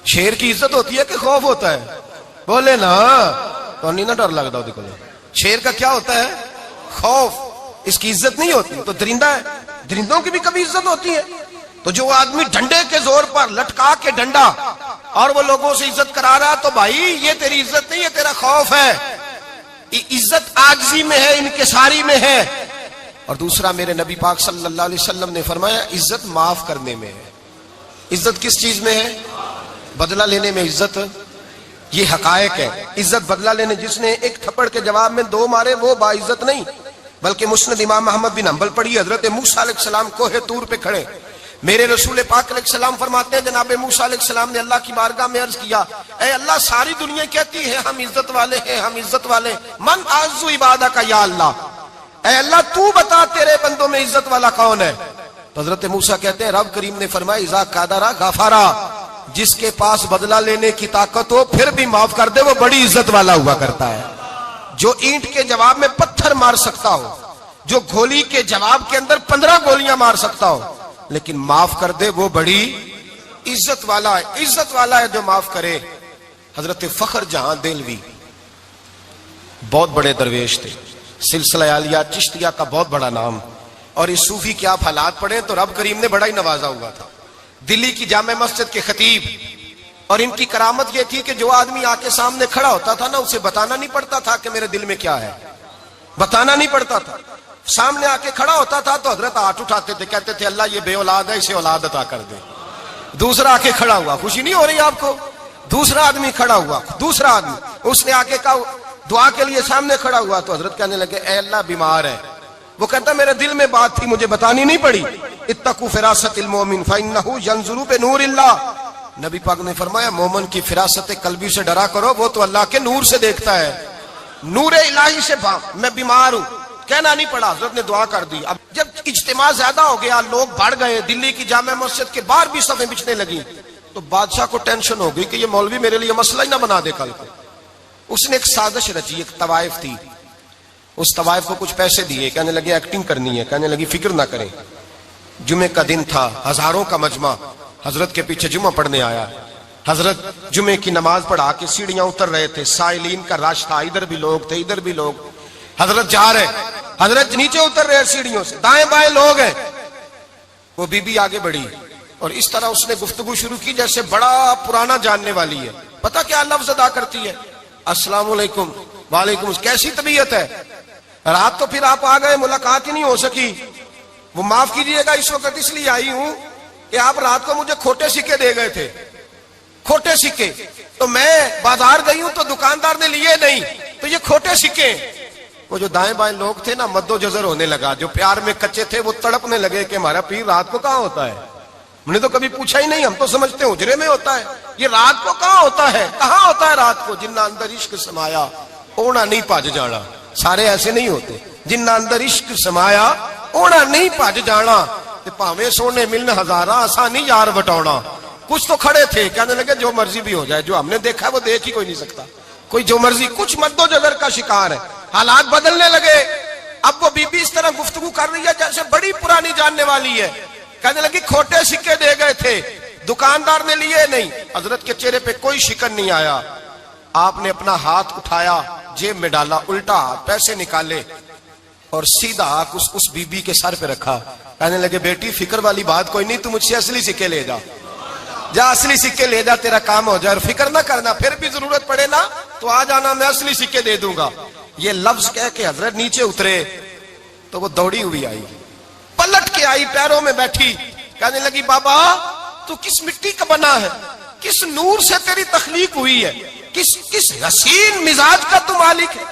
शेर की इज्जत होती है कि खौफ होता है? बोले ना तो नहीं ना डर लगता उसको। शेर का क्या होता है? खौफ, इसकी इज्जत नहीं होती। तो दरिंदा है, दरिंदों की भी कभी इज्जत होती है? तो जो आदमी डंडे के जोर पर लटका के डंडा और वो लोगों से इज्जत करा रहा, तो भाई ये तेरी इज्जत नहीं है, तेरा खौफ है। इज्जत आजिज़ी में है, इनकिसारी में है। और दूसरा मेरे नबी पाक सल्लल्लाहु अलैहि वसल्लम ने फरमाया इज्जत माफ करने में है। इज्जत किस चीज में है? बदला लेने में इज्जत ये हकायक है। इज्जत बदला लेने, जिसने एक थप्पड़ के जवाब में 2 मारे वो बाइज्जत नहीं, बल्कि मुस्नद इमाम अहमद बिन हंबल पढ़ी, हजरत मूसा अलैहिस्सलाम कोहे तूर पे खड़े, मेरे रसूल पाक अलैहिस्सलाम फरमाते हैं जनाब मूसा अलैहिस्सलाम ने अल्लाह की बारगाह में अर्ज किया, ऐ अल्लाह सारी दुनिया कहती है हम इज्जत वाले हैं, हम इज्जत वाले, मन आज़ू इबादा का या अल्लाह, ऐ अल्लाह तू बता तेरे बंदों में इज्जत वाला कौन है। तो हजरत मूसा कहते हैं रब करीम ने फरमाया इज़ा कादरा गाफारा, जिसके पास बदला लेने की ताकत हो फिर भी माफ कर दे वो बड़ी इज्जत वाला हुआ करता है। जो ईंट के जवाब में पत्थर मार सकता हो, जो गोली के जवाब के अंदर 15 गोलियां मार सकता हो, लेकिन माफ कर दे वो बड़ी इज्जत वाला है। इज्जत वाला है जो माफ करे। हजरत फखर जहां देलवी बहुत बड़े दरवेश थे, सिलसिला आलिया चिश्तिया का बहुत बड़ा नाम, और इस सूफी के आप हालात पढ़े तो रब करीम ने बड़ा ही नवाजा हुआ था। दिल्ली की जामे मस्जिद के खतीब, और इनकी करामत यह थी कि जो आदमी आके सामने खड़ा होता था ना उसे बताना नहीं पड़ता था कि मेरे दिल में क्या है, बताना नहीं पड़ता था। सामने आके खड़ा होता था तो हजरत हाथ उठाते थे, कहते थे अल्लाह ये बे औलाद है इसे औलाद अता कर दे। दूसरा आके खड़ा हुआ, खुशी नहीं हो रही आपको, दूसरा आदमी खड़ा हुआ, दूसरा आदमी उसने आके कहा दुआ के लिए सामने खड़ा हुआ तो हजरत कहने लगे ऐ अल्लाह बीमार है, वो कहता मेरे दिल में बात थी मुझे बतानी नहीं पड़ी। इत्तकू फिरासतिल मोमिन फइन्नहु यंजुरु बिनूरिल्लाह, नबी पाक ने फरमाया मोमिन की फिरासत कल्बी से डरा करो, वो तो अल्लाह के नूर से देखता है, नूर इलाही से। मैं बीमार हूं कहना नहीं पड़ा, हजरत ने दुआ कर दी। अब जब इज्तिमा ज्यादा हो गया, लोग बढ़ गए, दिल्ली की जामे मस्जिद के बाहर भी सफे बिछने लगी, तो बादशाह को टेंशन हो गई कि ये मौलवी मेरे लिए मसला ही ना बना दे कल को। उसने एक साजिश रची, एक तवाइफ थी, उस तवाइफ को कुछ पैसे दिए, कहने लगे एक्टिंग करनी है, कहने लगी फिक्र ना करें। जुमे का दिन था, हजारों का मजमा हजरत के पीछे जुमा पढ़ने आया। हजरत जुमे की नमाज पढ़ा के सीढ़ियां उतर रहे थे, साइलीन का रश था, इधर भी लोग थे इधर भी लोग। हजरत जा रहे, हजरत नीचे उतर रहे सीढ़ियों से, दाएं बाएं लोग हैं। वो बीबी आगे बढ़ी और इस तरह उसने गुफ्तगू शुरू की जैसे बड़ा पुराना जानने वाली है। पता क्या लफ्ज अदा करती है, अस्सलाम वालेकुम, वालेकुम, कैसी तबीयत है, रात तो फिर आप आ गए, मुलाकात ही नहीं हो सकी, वो माफ कीजिएगा इस वक्त इसलिए आई हूं कि आप रात को मुझे खोटे सिक्के दे गए थे, खोटे सिक्के, तो मैं बाजार गई हूं तो दुकानदार ने लिए नहीं, तो ये खोटे सिक्के। वो जो दाएं बाएं लोग थे ना मद्दो जजर होने लगा, जो प्यार में कच्चे थे वो तड़पने लगे कि हमारा पीर रात को कहां होता है, हमने तो कभी पूछा ही नहीं, हम तो समझते हैं उजरे में होता है, ये रात को कहां होता है, कहां होता है रात को। जिन्ना अंदर इश्क समाया ओना नहीं भज जाना, सारे ऐसे नहीं होते, जिन्ना अंदर इश्क समाया ओना नहीं भज जाना, भावे सोने मिलने हजारा आसानी यार बटौना। कुछ तो खड़े थे, कहने लगे जो मर्जी भी हो जाए, जो हमने देखा है वो देख ही कोई नहीं सकता, कोई जो मर्जी, कुछ मद्दो जजर का शिकार है। हालात बदलने लगे, अब वो बीबी इस तरह गुफ्तगू कर रही है जैसे बड़ी पुरानी जानने वाली है। कहने लगी खोटे सिक्के दे गए थे, दुकानदार ने लिए नहीं। हजरत के चेहरे पे कोई शिकन नहीं आया, आपने अपना हाथ उठाया, जेब में डाला, उल्टा हाथ पैसे निकाले और सीधा हाथ उस बीबी के सर पे रखा। कहने लगे बेटी फिक्र वाली बात कोई नहीं, तू मुझसे असली सिक्के ले जा, जा असली सिक्के ले जा, तेरा काम हो जाए, और फिक्र ना करना, फिर भी जरूरत पड़े ना तो आ जाना, मैं असली सिक्के दे दूंगा। ये लफ्ज कह के हजरत नीचे उतरे तो वो दौड़ी हुई आई, पलट के आई, पैरों में बैठी, कहने लगी बाबा तू किस मिट्टी का बना है, किस नूर से तेरी तखलीक हुई है, किस हसीन मिजाज का तू मालिक है।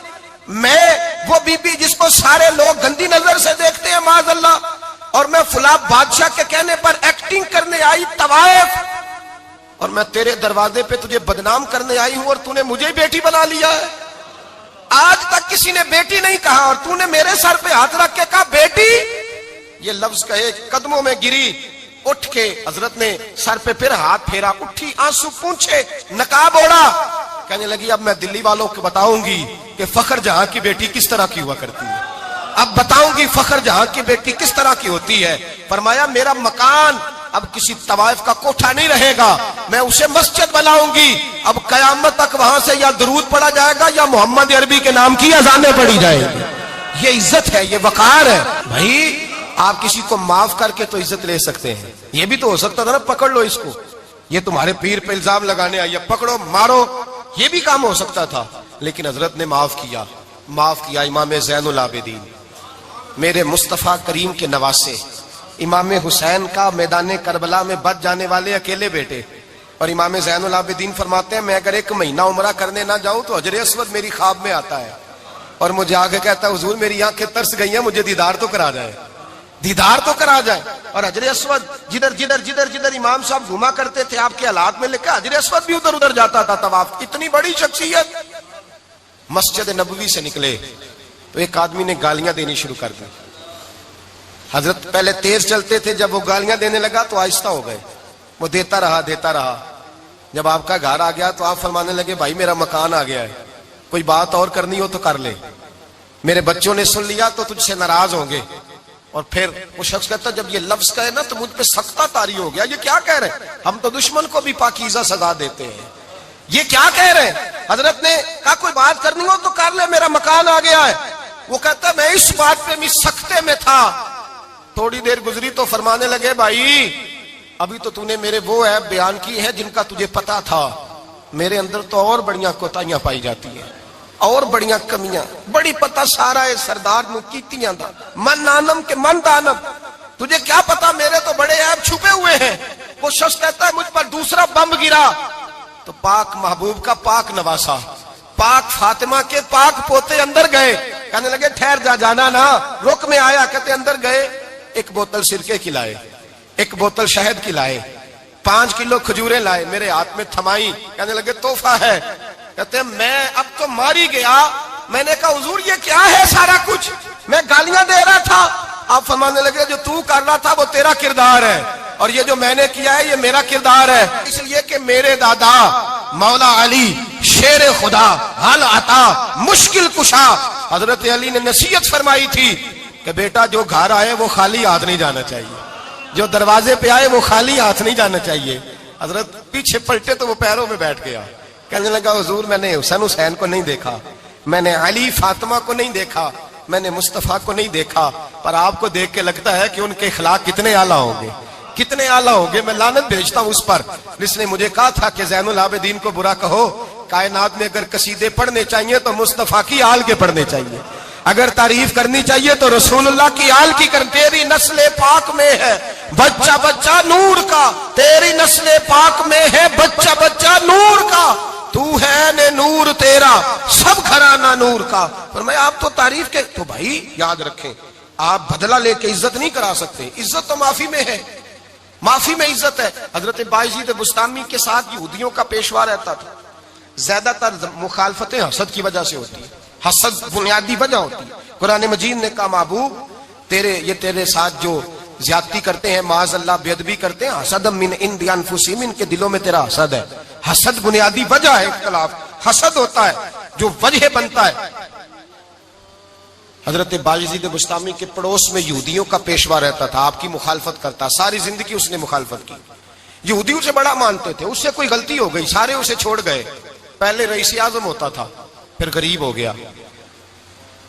मैं वो बीबी जिसको सारे लोग गंदी नजर से देखते हैं माज़अल्लाह, और मैं फुला बादशाह के कहने पर एक्टिंग करने आई तवाइफ, और मैं तेरे दरवाजे पे तुझे बदनाम करने आई हूं और तूने मुझे बेटी बना लिया है। आज तक किसी ने बेटी नहीं कहा और तूने मेरे सर पे हाथ रख के कहा बेटी। ये लफ्ज कहे कदमों में गिरी, उठ के हजरत ने सर पे फिर हाथ फेरा, उठी, आंसू पूंछे, नकाब ओढ़ा, कहने लगी अब मैं दिल्ली वालों को बताऊंगी कि फखर जहां की बेटी किस तरह की हुआ करती है, अब बताऊंगी फखर जहां की बेटी किस तरह की होती है। फरमाया मेरा मकान अब किसी तवाइफ का कोठा नहीं रहेगा, मैं उसे मस्जिद बनाऊंगी, अब कयामत तक वहां से या दरूद पढ़ा जाएगा या मोहम्मद अरबी के नाम की अजानें पढ़ी जाएंगी। ये इज्जत है, ये वकार है। भाई आप किसी को माफ करके तो इज्जत ले सकते हैं, ये भी तो हो सकता था ना पकड़ लो इसको, ये तुम्हारे पीर पे इल्जाम लगाने आई है, पकड़ो मारो, ये भी काम हो सकता था, लेकिन हजरत ने माफ किया। माफ किया इमाम ज़ैनुल आबिदीन, मेरे मुस्तफ़ा करीम के नवासे, इमाम हुसैन का मैदान करबला में बच जाने वाले अकेले बेटे, और इमाम ज़ैनुल आबिदीन फरमाते हैं, मैं अगर 1 महीना उम्रा करने ना जाऊं तो हजर अस्वद मेरी ख्वाब में आता है और मुझे आगे कहता है, हुजूर मेरी आंखें तरस गई हैं, मुझे दीदार तो करा जाए, दीदार तो करा जाए। और हजर अस्वद जिधर जिधर जिधर जिधर इमाम साहब घुमा करते थे, आपके हालात में लिखा हजर अस्वद भी उधर उधर जाता था तवाफ। इतनी बड़ी शख्सियत। मस्जिद नबवी से निकले तो एक आदमी ने गालियां देनी शुरू कर दी। हजरत पहले तेज चलते थे, जब वो गालियां देने लगा तो आहिस्ता हो गए। वो देता रहा देता रहा। जब आपका घर आ गया तो आप फरमाने लगे, भाई मेरा मकान आ गया है, कोई बात और करनी हो तो कर ले, मेरे बच्चों ने सुन लिया तो तुझसे नाराज होंगे। और फिर वो शख्स कहता, जब ये लफ्ज कहे ना तो मुझ पे सख्ता तारी हो गया, ये क्या कह रहे हैं, हम तो दुश्मन को भी पाकीज़ा सजा देते हैं, ये क्या कह रहे हैं। हजरत ने कहा, कोई बात करनी हो तो कर ले, मेरा मकान आ गया है। वो कहता, मैं इस बात पे भी सख्ते में था। थोड़ी देर गुजरी तो फरमाने लगे, भाई अभी तो तूने मेरे वो ऐप बयान की है जिनका तुझे पता था, मेरे अंदर तो और बढ़िया कोताहियां पाई जाती है, और बढ़िया कमियां, बड़ी पता सारा है सरदार नु कीतियां दा, मन नानम के मन दानम, तुझे क्या पता मेरे तो बड़े ऐप छुपे हुए हैं। वो शख्स कहता है, मुझ पर दूसरा बम गिरा तो पाक महबूब का पाक नवासा, पाक फातिमा के पाक पोते अंदर गए। कहने लगे, ठहर जा, जाना ना, रुक में आया। कहते अंदर गए, 1 बोतल सिरके की लाए, 1 बोतल शहद की लाए, 5 किलो खजूरें लाए, मेरे हाथ में थमाई। कहने लगे, तोहफा है। कहते मैं अब तो मारी गया। मैंने कहा, हुजूर ये क्या है सारा कुछ, मैं गालियां दे रहा था। आप फरमाने लगे, जो तू कर रहा था वो तेरा किरदार है, और ये जो मैंने किया है ये मेरा किरदार है। इसलिए कि मेरे दादा मौला अली शेर खुदा हल आता मुश्किल कुशा, हजरत अली ने नसीहत फरमाई थी कि बेटा जो घर आए वो खाली हाथ नहीं जाना चाहिए, जो दरवाजे पे आए वो खाली हाथ नहीं जाना चाहिए। हजरत पीछे पलटे तो वो पैरों में बैठ गया। कहने लगा, हुजूर मैंने हुसैन को नहीं देखा, मैंने अली फातिमा को नहीं देखा, मैंने मुस्तफा को नहीं देखा, पर आपको देख के लगता है कि उनके अखलाक कितने आला होंगे, कितने आला होंगे। मैं लानत भेजता हूं उस पर जिसने मुझे कहा था कि ज़ैनुल आबिदीन को बुरा कहो, कायनात में अगर कसीदे पढ़ने चाहिए तो मुस्तफा की आल के पढ़ने चाहिए, अगर तारीफ करनी चाहिए तो रसूलुल्लाह की आल की कर। तेरी नस्ले पाक में है बच्चा बच्चा नूर का, तेरी नस्ले पाक में है बच्चा बच्चा नूर का, तू है ने नूर तेरा सब घराना नूर का। पर मैं आप तो तारीफ के, तो भाई याद रखें, आप बदला लेके इज्जत नहीं करा सकते, इज्जत तो माफी में है, माफी में इज्जत है। हजरत बायजीद बुस्तामी के साथ यहूदियों का पेशवा रहता था। ज्यादातर मुखालफतें हसद की वजह से होती है, हसद बुनियादी वजह होती है। कुरान मजीद ने कहा, महबूब तेरे साथ जो ज्यादती करते हैं, माज अल्लाह बेअदबी करते हैं, हसदम मिन इंदी अनफुसिहिम, इनके दिलों में तेरा हसद है। हसद बुनियादी वजह है, इख्तिलाफ हसद होता है जो वजह बनता है। हजरत बायजीद बुस्तामी के पड़ोस में यहूदियों का पेशवा रहता था, आपकी मुखालफत करता, सारी जिंदगी उसने मुखालफत की। यहूदी उसे बड़ा मानते थे, उससे कोई गलती हो गई सारे उसे छोड़ गए। पहले रईस आजम होता था, फिर गरीब हो गया।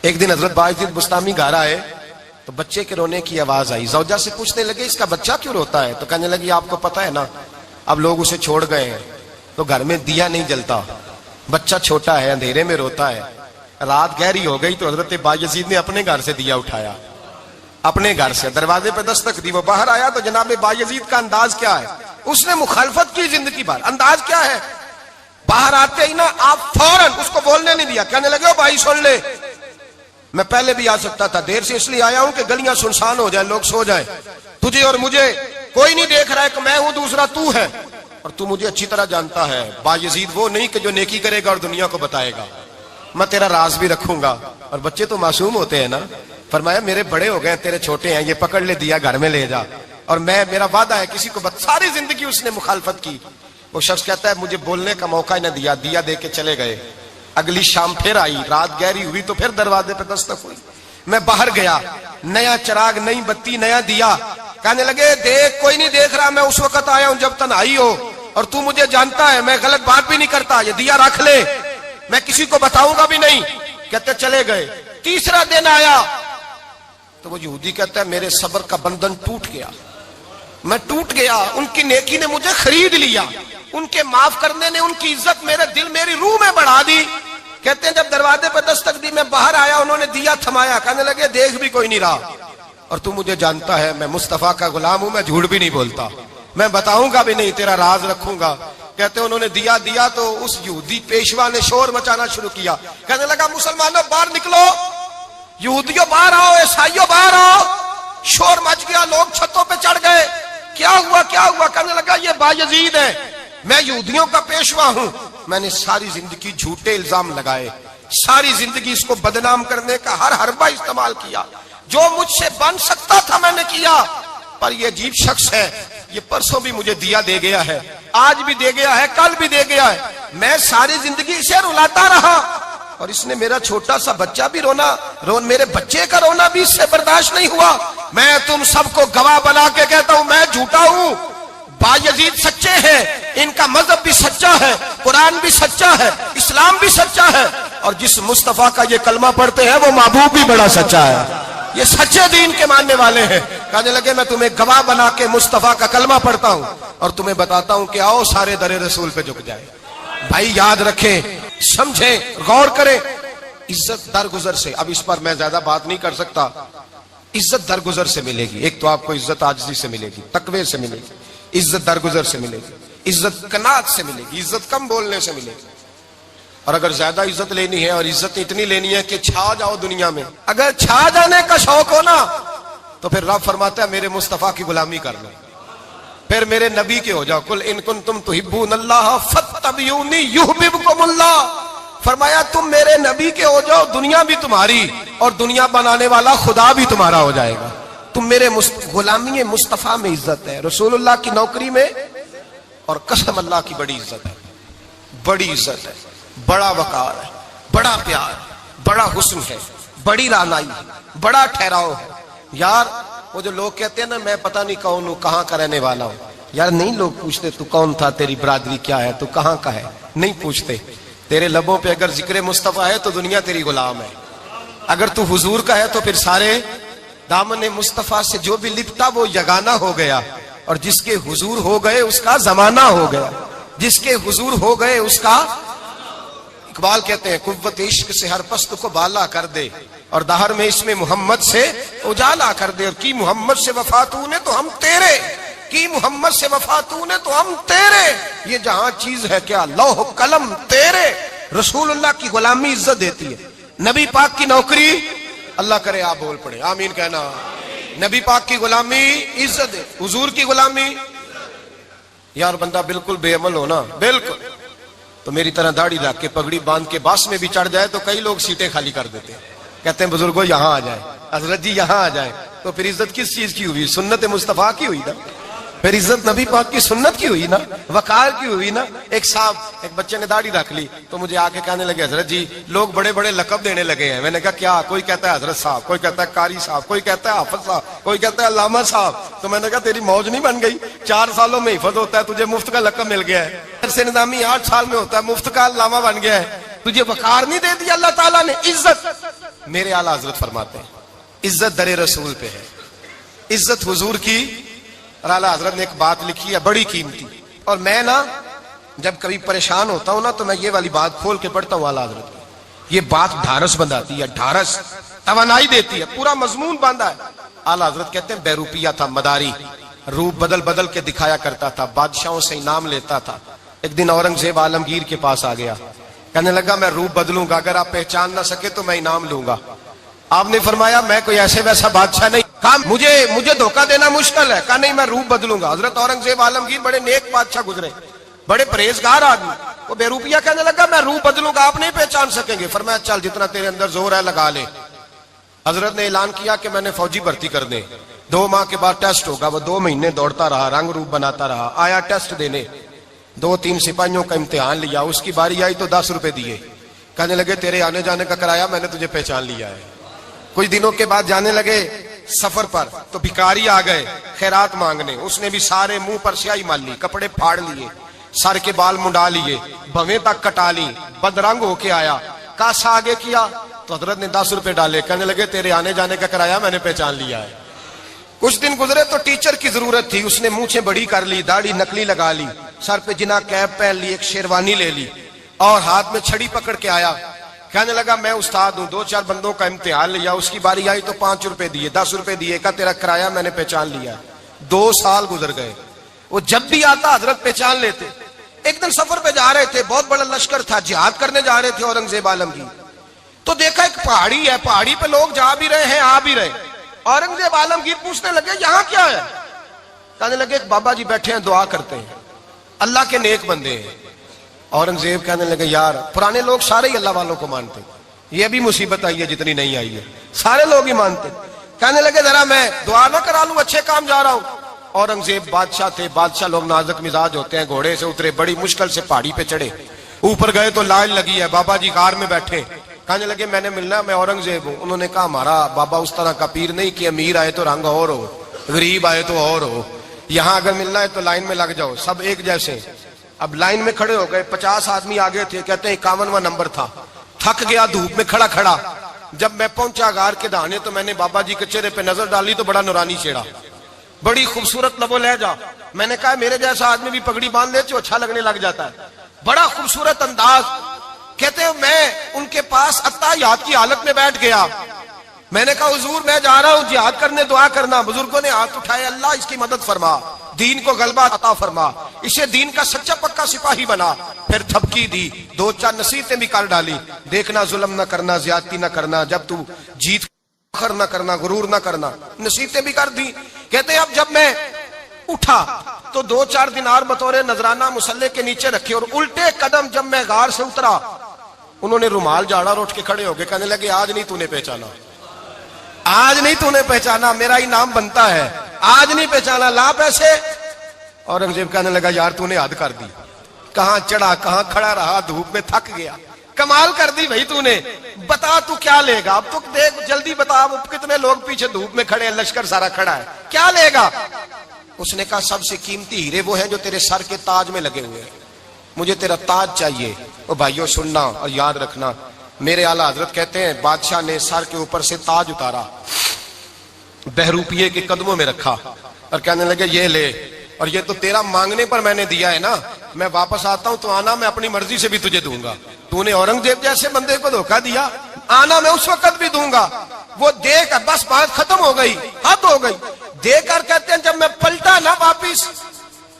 एक दिन हजरत बायजीद बुस्तामी घर आए तो बच्चे के रोने की आवाज आई। जौजा से पूछने लगे, इसका बच्चा क्यों रोता है? तो कहने लगी, आपको पता है ना, अब लोग उसे छोड़ गए हैं तो घर में दिया नहीं जलता, बच्चा छोटा है, अंधेरे में रोता है। रात गहरी हो गई तो हजरत बायजीद ने अपने घर से दिया उठाया, अपने घर से दरवाजे पे दस्तक दी। वो बाहर आया तो जनाब बायजीद का अंदाज क्या है, उसने मुखालफत की जिंदगी भर। अंदाज क्या है, बाहर आते ही ना आप फौरन उसको बोलने नहीं दिया। कहने लगे, ओ भाई सुन ले, मैं पहले भी आ सकता था, देर से इसलिए आया हूं कि गलियां सुनसान हो जाए, लोग सो जाए, तुझे और मुझे कोई नहीं देख रहा है कि मैं हूं, दूसरा तू है, और तू मुझे अच्छी तरह जानता है। बायजीद वो नहीं कि जो नेकी करेगा और दुनिया को बताएगा, मैं तेरा राज भी रखूंगा। और बच्चे तो मासूम होते हैं ना। फरमाया, मेरे बड़े हो गए, तेरे छोटे हैं, ये पकड़ ले दिया, घर में ले जा, और मेरा वादा है किसी को सारी जिंदगी उसने मुखालफत की। वो शख्स कहता है, मुझे बोलने का मौका ही न दिया, दिया दे के चले गए। अगली शाम फिर आई, रात गहरी हुई तो फिर दरवाजे पे दस्तक हुई। मैं बाहर गया, नया चिराग, नई बत्ती, नया दिया। कहने लगे, देख, कोई नहीं देख रहा, मैं उस वक्त आया हूं जब तन्हाई हो, और तू मुझे जानता है, मैं गलत बात भी नहीं करता, ये दिया रख ले, मैं किसी को बताऊंगा भी नहीं। कहते चले गए। तीसरा दिन आया तो वो यहूदी कहता है, मेरे सब्र का बंधन टूट गया, मैं टूट गया, उनकी नेकी ने मुझे खरीद लिया, उनके माफ करने ने उनकी इज्जत मेरे दिल, मेरी रूह में बढ़ा दी। कहते हैं, जब दरवाजे पर दस्तक दी, मैं बाहर आया, उन्होंने दिया थमाया। कहने लगे, देख भी कोई नहीं रहा, और तू मुझे जानता है, मैं मुस्तफा का गुलाम हूं, मैं झूठ भी नहीं बोलता, मैं बताऊंगा भी नहीं, तेरा राज रखूंगा। कहते उन्होंने दिया दिया तो उस यहूदी पेशवा ने शोर मचाना शुरू किया, कहने लगा मुसलमानों बाहर निकलो, यहूदियों बाहर आओ, ईसाइयों बाहर आओ। शोर मच गया, लोग छतों पे चढ़ गए। क्या हुआ क्या हुआ? कहने लगा ये बायजीद है, मैं यहूदियों का पेशवा हूं। मैंने सारी जिंदगी झूठे इल्जाम लगाए, सारी जिंदगी इसको बदनाम करने का हर हरबा इस्तेमाल किया, जो मुझसे बन सकता था मैंने किया। पर ये अजीब शख्स है, ये परसों भी मुझे दिया दे गया है, आज भी दे गया है, कल भी दे गया है। मैं सारी जिंदगी इसे रुलाता रहा और इसने मेरा छोटा सा बच्चा भी मेरे बच्चे का रोना भी इससे बर्दाश्त नहीं हुआ। मैं तुम सबको गवाह बना के कहता हूं मैं झूठा हूं, बायजीद सच्चे हैं, इनका मजहब भी सच्चा है, कुरान भी सच्चा है, इस्लाम भी सच्चा है, और जिस मुस्तफा का ये कलमा पढ़ते हैं वो महबूब भी बड़ा सच्चा है, ये सच्चे दीन के मानने वाले हैं। कहने लगे मैं तुम्हें गवाह बना के मुस्तफा का कलमा पढ़ता हूं और तुम्हें बताता हूं कि आओ सारे दरे रसूल पे झुक जाए। भाई याद रखें, समझें, गौर करें, इज्जत दरगुजर से, अब इस पर मैं ज्यादा बात नहीं कर सकता, इज्जत दरगुजर से मिलेगी। एक तो आपको इज्जत आजिज़ी से मिलेगी, तकवे से मिलेगी, इज्जत दरगुजर से मिलेगी, इज्जत कनात से मिलेगी, इज्जत कम बोलने से मिलेगी। और अगर ज्यादा इज्जत लेनी है और इज्जत इतनी लेनी है कि छा जाओ दुनिया में, अगर छा जाने का शौक हो ना, तो फिर रब फरमाता है मेरे मुस्तफा की गुलामी कर लो, फिर मेरे नबी के हो जाओ। कुल इन कुंतुम तुहिब्बूनल्लाह फत्तबिऊनी युहब्बुकुमुल्लाह। फरमाया तुम मेरे नबी के हो जाओ, दुनिया भी तुम्हारी और दुनिया बनाने वाला खुदा भी तुम्हारा हो जाएगा। तुम मेरे गुलामी मुस्तफा में इज्जत है, रसूलुल्लाह की नौकरी में, और कसम अल्लाह की बड़ी इज्जत है, बड़ी इज्जत है, बड़ा वकार है, बड़ा प्यार, बड़ा हुस्न है, बड़ी रानाई है, बड़ा ठहराव है। यार वो जो लोग कहते हैं ना मैं पता नहीं कौन हूं, कहां का रहने वाला हूं, यार नहीं लोग पूछते तू कौन था, तेरी बरादरी क्या है, तू कहां का है, नहीं पूछते। तेरे लबों पे अगर जिक्र मुस्तफा है तो दुनिया तेरी गुलाम है, अगर तू हुजूर का है तो फिर सारे दामन मुस्तफा से जो भी लिपटा वो यगाना हो गया, और जिसके हुजूर हो गए उसका जमाना हो गया, जिसके हुजूर हो गए उसका। इकबाल कहते हैं कुव्वत इश्क से हर पस्त को बाला कर दे और दहर में इसमें मोहम्मद से उजाला कर दे। और की मोहम्मद से वफा तूने तो हम तेरे, की मोहम्मद से वफा तूने तो हम तेरे, ये जहां चीज है क्या लौह कलम तेरे। रसूलुल्लाह की गुलामी इज्जत देती है, नबी पाक की नौकरी, अल्लाह करे आप बोल पड़े आमीन कहना, नबी पाक की गुलामी इज्जत दे, हुजूर की गुलामी। यार बंदा बिल्कुल बेअमल हो ना, बिल्कुल, तो मेरी तरह दाढ़ी रख के पगड़ी बांध के बस में भी चढ़ जाए तो कई लोग सीटें खाली कर देते हैं, कहते हैं बुजुर्गों यहां आ जाए, हजरत जी यहां आ जाए। तो फिर इज्जत किस चीज की हुई? सुन्नत मुस्तफा की हुई ना, फिर इज्जत नबी पाक की सुन्नत की हुई ना, वकार की हुई ना। एक साहब, एक बच्चे ने दाढ़ी रख ली तो मुझे आके कहने लगे हजरत जी लोग बड़े बड़े लकब देने लगे हैं। मैंने कहा क्या? कोई कहता है हजरत साहब, कोई कहता है कारी साहब, कोई कहता है हाफिज साहब, कोई कहता है अल्लामा साहब। तो मैंने कहा तेरी मौज नहीं बन गई, 4 सालों में हिफज होता है, तुझे मुफ्त का लकब मिल गया है, से निजामी 8 साल में होता है, मुफ्त का अल्लामा बन गया है, तुझे वकार नहीं दे दिया अल्लाह ताला ने। इज्जत मेरे आला हजरत फरमाते हैं इज्जत दरे रसूल पे है, इज्जत हुजूर की। और आला हजरत ने एक बात लिखी है बड़ी कीमती, और मैं ना जब कभी परेशान होता हूं ना तो मैं ये वाली बात खोल के पढ़ता हूं आला हजरत की। ये बात ढारस बंधाती है, ढारस तवानाई देती है, पूरा मजमून बांधा है। आला हजरत कहते हैं बेरूपिया था मदारी, रूप बदल बदल के दिखाया करता था, बादशाहों से इनाम लेता था। एक दिन औरंगजेब आलमगीर के पास आ गया, कहने लगा मैं रूप बदलूंगा, अगर आप पहचान ना सके तो मैं इनाम लूंगा। आपने फरमाया मैं कोई ऐसे वैसा बादशाह नहीं, कहा मुझे धोखा देना मुश्किल है, कहा नहीं मैं रूप बदलूंगा। हजरत औरंगजेब आलमगीर बड़े नेक बादशाह गुजरे, बड़े परहेजगार आदमी, वो बेरूपिया कहने लगा मैं रूप बदलूंगा, आप नहीं पहचान सकेंगे। फरमाया चल जितना तेरे अंदर जोर है लगा ले। हजरत ने ऐलान किया कि मैंने फौजी भर्ती कर दे, 2 माह के बाद टेस्ट होगा। वो 2 महीने दौड़ता रहा, रंग रूप बनाता रहा, आया टेस्ट देने, 2-3 सिपाहियों का इम्तिहान लिया, उसकी बारी आई तो 10 रुपए दिए, कहने लगे तेरे आने जाने का किराया मैंने तुझे पहचान लिया है। कुछ दिनों के बाद जाने लगे सफर पर तो भिखारी आ गए खैरात मांगने, उसने भी सारे मुंह पर स्याही मार ली, कपड़े फाड़ लिए, सर के बाल मुंडा लिए, भवें तक कटा ली, बदरंग होके आया, कासा आगे किया तो हजरत ने 10 रुपए डाले, कहने लगे तेरे आने जाने का किराया मैंने पहचान लिया है। कुछ दिन गुजरे तो टीचर की जरूरत थी, उसने मूछें बड़ी कर ली, दाढ़ी नकली लगा ली, सर पे जिना कैप पहन ली, एक शेरवानी ले ली और हाथ में छड़ी पकड़ के आया, कहने लगा मैं उस्ताद हूं, 2-4 बंदों का इम्तिहान लिया, उसकी बारी आई तो 5 रुपए दिए, 10 रुपए दिए, का तेरा किराया मैंने पहचान लिया। 2 साल गुजर गए, वो जब भी आता हजरत पहचान लेते, एक दिन सफर पे जा रहे थे, बहुत बड़ा लश्कर था, जिहाद करने जा रहे थे औरंगजेब आलमगीर। तो देखा एक पहाड़ी है, पहाड़ी पे लोग जा भी रहे हैं, आ भी रहे। औरंगजेब आलमगीर पूछने लगे यहाँ क्या है? कहने लगे बाबा जी बैठे हैं, दुआ करते हैं, अल्लाह के नेक बंदे हैं। औरंगजेब कहने लगे यार पुराने लोग सारे ही अल्लाह वालों को मानते, ये भी मुसीबत आई है जितनी नहीं आई है, सारे लोग ही मानते। कहने लगे जरा मैं दुआ ना करा लूं, अच्छे काम जा रहा हूं। औरंगजेब बादशाह थे, बादशाह लोग नाजुक मिजाज होते हैं। घोड़े से उतरे, बड़ी मुश्किल से पहाड़ी पे चढ़े, ऊपर गए तो लाइन लगी है, बाबा जी कार में बैठे। कहने लगे मैंने मिलना, मैं औरंगजेब हूं। उन्होंने कहा हमारा बाबा उस तरह का पीर नहीं कि अमीर आए तो रंग और हो, गरीब आए तो और हो, यहाँ अगर मिलना है तो लाइन में लग जाओ, सब एक जैसे। अब लाइन में खड़े हो गए, 50 आदमी आगे थे, कहते हैं 51वां नंबर था। थक गया धूप में खड़ा खड़ा। जब मैं पहुंचा गार के दाने तो मैंने बाबा जी के चेहरे पे नजर डाली तो बड़ा नूरानी चेहरा, बड़ी खूबसूरत लबो लहजा। मैंने कहा मेरे जैसा आदमी भी पगड़ी बांध ले तो अच्छा लगने लग जाता है, बड़ा खूबसूरत अंदाज। कहते हैं मैं उनके पास अत्ताहियात की हालत में बैठ गया। मैंने कहा हुजूर मैं जा रहा हूं जिहाद करने, दुआ करना। बुजुर्गों ने हाथ उठाए, अल्लाह इसकी मदद फरमा, दीन को गलबा अता फरमा, इसे दीन का सच्चा पक्का सिपाही बना। फिर थपकी दी, 2-4 नसीहतें भी कर डाली, देखना जुल्म न करना, ज्यादती न करना, जब तू जीत फख्र न करना, गुरूर न करना, नसीहतें भी कर दी। कहते अब जब मैं उठा तो 2-4 दिनार बतौरे नजराना मुसल्ले के नीचे रखे, और उल्टे कदम जब मैं गार से उतरा उन्होंने रुमाल झाड़ा और उठ के खड़े हो गए। कहने लगे आज नहीं तूने पहचाना, आज नहीं तूने पहचाना, मेरा ही नाम बनता है, आज नहीं पहचाना, ला पैसे। औरंगजेब कहने लगा यार तूने हद कर दी, कहां चढ़ा कहां खड़ा रहा, धूप में थक गया, कमाल कर दी भाई तूने, बता तू क्या लेगा, अब तू देख जल्दी बता, अब कितने लोग पीछे धूप में खड़े हैं, लश्कर सारा खड़ा है, क्या लेगा? उसने कहा सबसे कीमती हीरे वो हैं जो तेरे सर के ताज में लगे हुए हैं, मुझे तेरा ताज चाहिए। ओ भाइयों सुनना और याद रखना, मेरे आला हजरत कहते हैं बादशाह ने सर के ऊपर से ताज उतारा, बहरूपिये के कदमों में रखा और कहने लगे ये ले, और ये तो तेरा मांगने पर मैंने दिया है ना, मैं वापस आता हूं तो आना मैं अपनी मर्जी से भी तुझे दूंगा। तूने औरंगजेब जैसे बंदे को धोखा दिया, आना मैं उस वक्त भी दूंगा। वो देकर बस बात खत्म हो गई, हद हो गई। देकर कहते हैं जब मैं पलटा ना वापिस,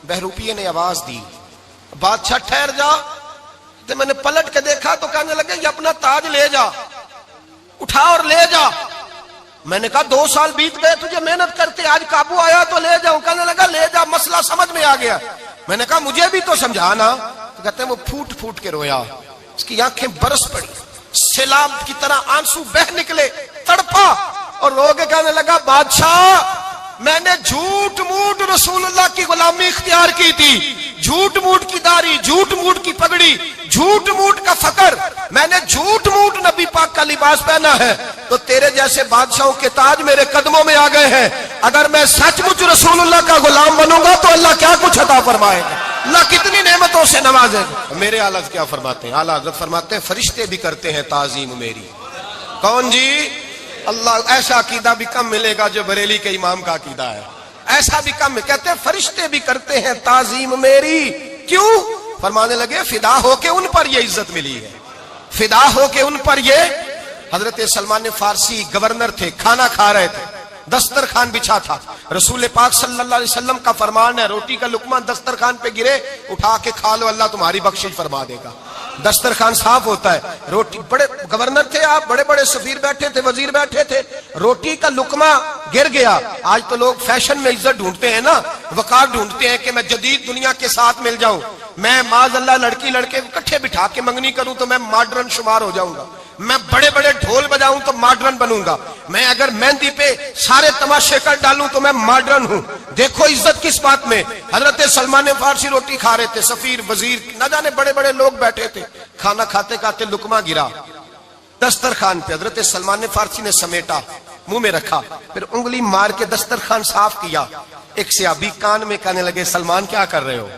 बहरूपिये ने आवाज दी बादशाह ठहर जा। तो मैंने पलट के देखा तो कहने लगे ये अपना ताज ले जा, उठा और ले जा। मैंने कहा 2 साल बीत गए तुझे मेहनत करते, आज काबू आया तो ले जाऊं। कहने लगा ले जा, मसला समझ में आ गया। मैंने कहा मुझे भी तो समझाना। तो कहते हैं वो फूट फूट के रोया, उसकी आंखें बरस पड़ी, सैलाब की तरह आंसू बह निकले, तड़पा और रो के कहने लगा बादशाह मैंने झूठ मूठ रसूलुल्लाह की गुलामी इख्तियार की थी, झूठ मूठ की दाढ़ी, झूठ मूठ की पगड़ी, झूठ मूठ का फकर, मैंने झूठ मूठ नबी पाक का लिबास पहना है, तो तेरे जैसे बादशाहों के ताज मेरे कदमों में आ गए हैं। अगर मैं सचमुच रसूलुल्लाह का गुलाम बनूंगा तो अल्लाह क्या कुछ अता फरमाएगा, अल्लाह कितनी नेमतों से नवाजेगा। मेरे आला क्या फरमाते हैं, आला हज़रत फरमाते हैं फरिश्ते भी करते हैं ताजीम मेरी। कौन जी? अल्लाह। ऐसा अकीदा भी कम मिलेगा जो बरेली के इमाम का अकीदा है, ऐसा भी कम। कहते हैं फरिश्ते भी करते हैं ताजीम मेरी। क्यों? फरमाने लगे फिदा होके उन पर ये इज्जत मिली है, फिदा होके उन पर ये। हजरत सलमान फारसी गवर्नर थे, खाना खा रहे थे, दस्तरखान बिछा था, रसूल पाक सल्लल्लाहु अलैहि वसल्लम का फरमान है रोटी का लुकमा दस्तरखान पे गिरे उठा के खा लो, अल्लाह तुम्हारी बख्शिश फरमा देगा। दस्तरखान साफ होता है, रोटी, बड़े गवर्नर थे आप, बड़े बड़े सफीर बैठे थे, वजीर बैठे थे, रोटी का लुकमा गिर गया। आज तो लोग फैशन में इज्जत ढूंढते हैं ना, वकार ढूंढते हैं कि मैं जदीद दुनिया के साथ मिल जाऊं, मैं माज़अल्लाह लड़की लड़के इकट्ठे बिठा के मंगनी करूं तो मैं मॉडर्न शुमार हो जाऊंगा, मैं बड़े बड़े ढोल बजाऊं तो मॉडर्न बनूंगा, मैं अगर मेहंदी पे सारे तमाशे कर डालूं तो मैं मॉडर्न हूं। देखो इज्जत किस बात में। हजरत सलमान फारसी रोटी खा रहे थे, सफीर वजीर न जाने बड़े बड़े लोग बैठे थे, खाना खाते खाते लुकमा गिरा दस्तरखान पे। हजरत सलमान फारसी ने समेटा, मुंह में रखा, फिर उंगली मार के दस्तरखान साफ किया। एक सहाबी कान में कहने लगे सलमान क्या कर रहे हो,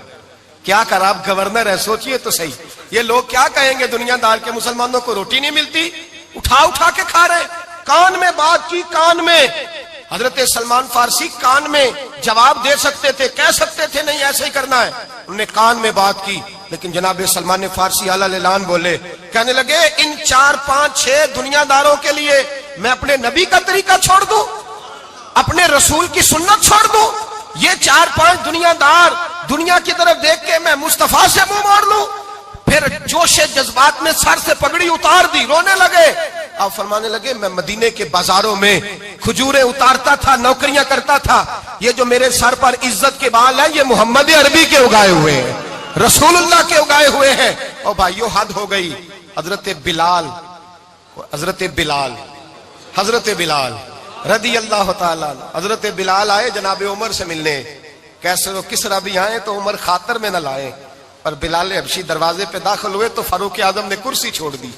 क्या कर, आप गवर्नर है, सोचिए तो सही, ये लोग क्या कहेंगे दुनियादार के, मुसलमानों को रोटी नहीं मिलती, उठा उठा के खा रहे। कान में बात की, कान में। हजरत सलमान फारसी कान में जवाब दे सकते थे, कह सकते थे नहीं ऐसे ही करना है, उन्होंने कान में बात की। लेकिन जनाब सलमान फारसी आला ऐलान बोले, कहने लगे इन 4, 5, 6 दुनियादारों के लिए मैं अपने नबी का तरीका छोड़ दूं, अपने रसूल की सुन्नत छोड़ दूं? ये 4, 5 दुनियादार दुनिया की तरफ देख के मैं मुस्तफा से मुंह मोड़ लूं? फिर जोशे जज्बात में सर से पगड़ी उतार दी, रोने लगे। अब फरमाने लगे मैं मदीने के बाजारों में खजूरें उतारता था, नौकरियां करता था। ये जो मेरे सर पर इज्जत के बाल हैं, ये मोहम्मद अरबी के उगाए हुए हैं, रसूलुल्लाह के उगाए हुए हैं। और भाइयों हद हो गई। हजरत बिलाल रदी अल्लाह ताला, हजरत बिलाल आए जनाब उमर से मिलने। कैसे वो किसरा भी आए तो उमर खातर में न लाए। और बिलाल हबशी दरवाजे पे दाखिल हुए तो फारूक आजम ने कुर्सी छोड़ दी,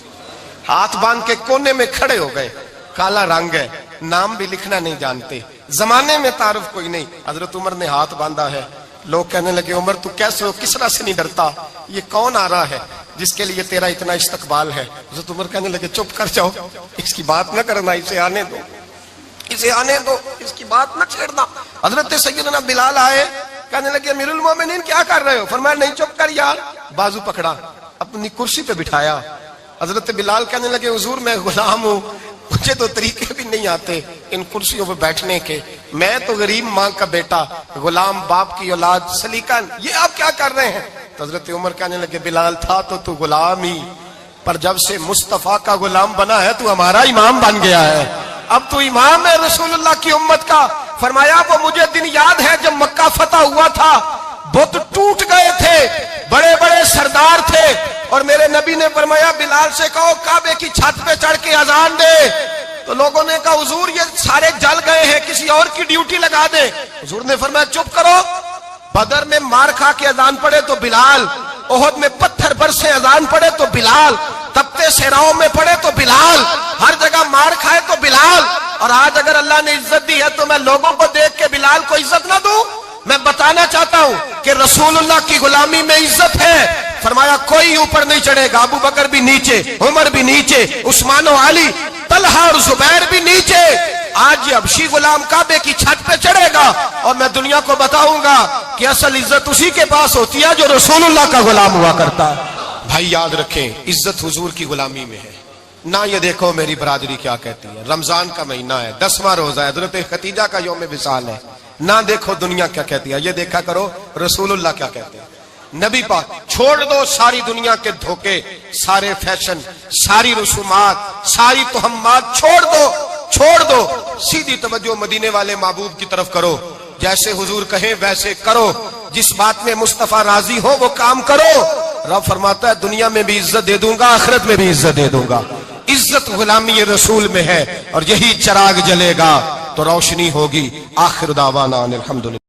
हाथ बांध के कोने में खड़े हो गए। काला रंग है, नाम भी लिखना नहीं जानते, जमाने में तारुफ कोई नहीं। हजरत उमर ने हाथ बांधा है। लोग कहने लगे उमर तू कैसे हो, किसरा से नहीं डरता? ये कौन आ रहा है जिसके लिए तेरा इतना इस्तकबाल है? हजरत उमर कहने लगे चुप कर जाओ, इसकी बात न करना, इसे आने दो, इसे आने दो, इसकी बात न छेड़ना। हजरत सैयदना बिलाल आए, कहने लगे अमीरुल मोमिनीन क्या कर रहे हो? फरमाया नहीं चुप कर यार। बाजू पकड़ा, अपनी कुर्सी पे बिठाया। हजरत बिलाल कहने लगे हुजूर मैं गुलाम हूं, मुझे तो तरीके भी नहीं आते इन कुर्सियों पे बैठने के। मैं तो गरीब माँ का बेटा, गुलाम बाप की औलाद, सलीकन, ये आप क्या कर रहे हैं? तो हजरत उमर कहने लगे बिलाल था तो तू गुलाम ही, पर जब से मुस्तफा का गुलाम बना है तू हमारा इमाम बन गया है। अब तू इमाम है रसूलुल्लाह की उम्मत का। फरमाया वो मुझे दिन याद है जब मक्का फतह हुआ था, बुत टूट गए थे, बड़े बड़े सरदार थे, और मेरे नबी ने फरमाया बिलाल से कहो काबे की छत पे चढ़ के अजान दे। तो लोगों ने कहा हुजूर ये सारे जल गए हैं, किसी और की ड्यूटी लगा दे। हुजूर ने फरमाया चुप करो, बदर में मार खा के अजान पड़े तो बिलाल, ओहद में पत्थर बरसे अजान पड़े तो बिलाल, तपते सेराओं में पड़े तो बिलाल, हर जगह मार खाए तो बिलाल। और आज अगर अल्लाह ने इज्जत दी है तो मैं लोगों को देख के बिलाल को इज्जत ना दूं? मैं बताना चाहता हूं कि रसूलुल्लाह की गुलामी में इज्जत है। फरमाया कोई ऊपर नहीं चढ़ेगा, अबू बकर भी नीचे, उमर भी नीचे, उस्मान और अली, तलहा और जुबैर भी नीचे। आज ये हबशी गुलाम काबे की छत पे चढ़ेगा और मैं दुनिया को बताऊंगा कि असल इज्जत उसी के पास होती है जो रसूलुल्लाह का गुलाम हुआ करता है। भाई याद रखें, इज्जत हुजूर की गुलामी में है ना। ये देखो मेरी बरादरी क्या कहती है, रमजान का महीना है, 10वां रोजा है, हजरत खतीजा का यौम विसाल है ना। देखो दुनिया क्या कहती है, ये देखा करो रसूलुल्लाह क्या कहते हैं। नबी पाक छोड़ दो सारी दुनिया के धोखे, सारे फैशन, सारी रसूमात, सारी तोहम्मात छोड़ दो, सीधी तवज्जो मदीने वाले महबूब की तरफ करो। जैसे हुजूर कहें वैसे करो, जिस बात में मुस्तफा राजी हो वो काम करो। रब फरमाता है दुनिया में भी इज्जत दे दूंगा, आखिरत में भी इज्जत दे दूंगा। इज्जत गुलामी रसूल में है और यही चिराग जलेगा तो रोशनी होगी। आखिर दावाना अनिल हम्दुलिल्लाह।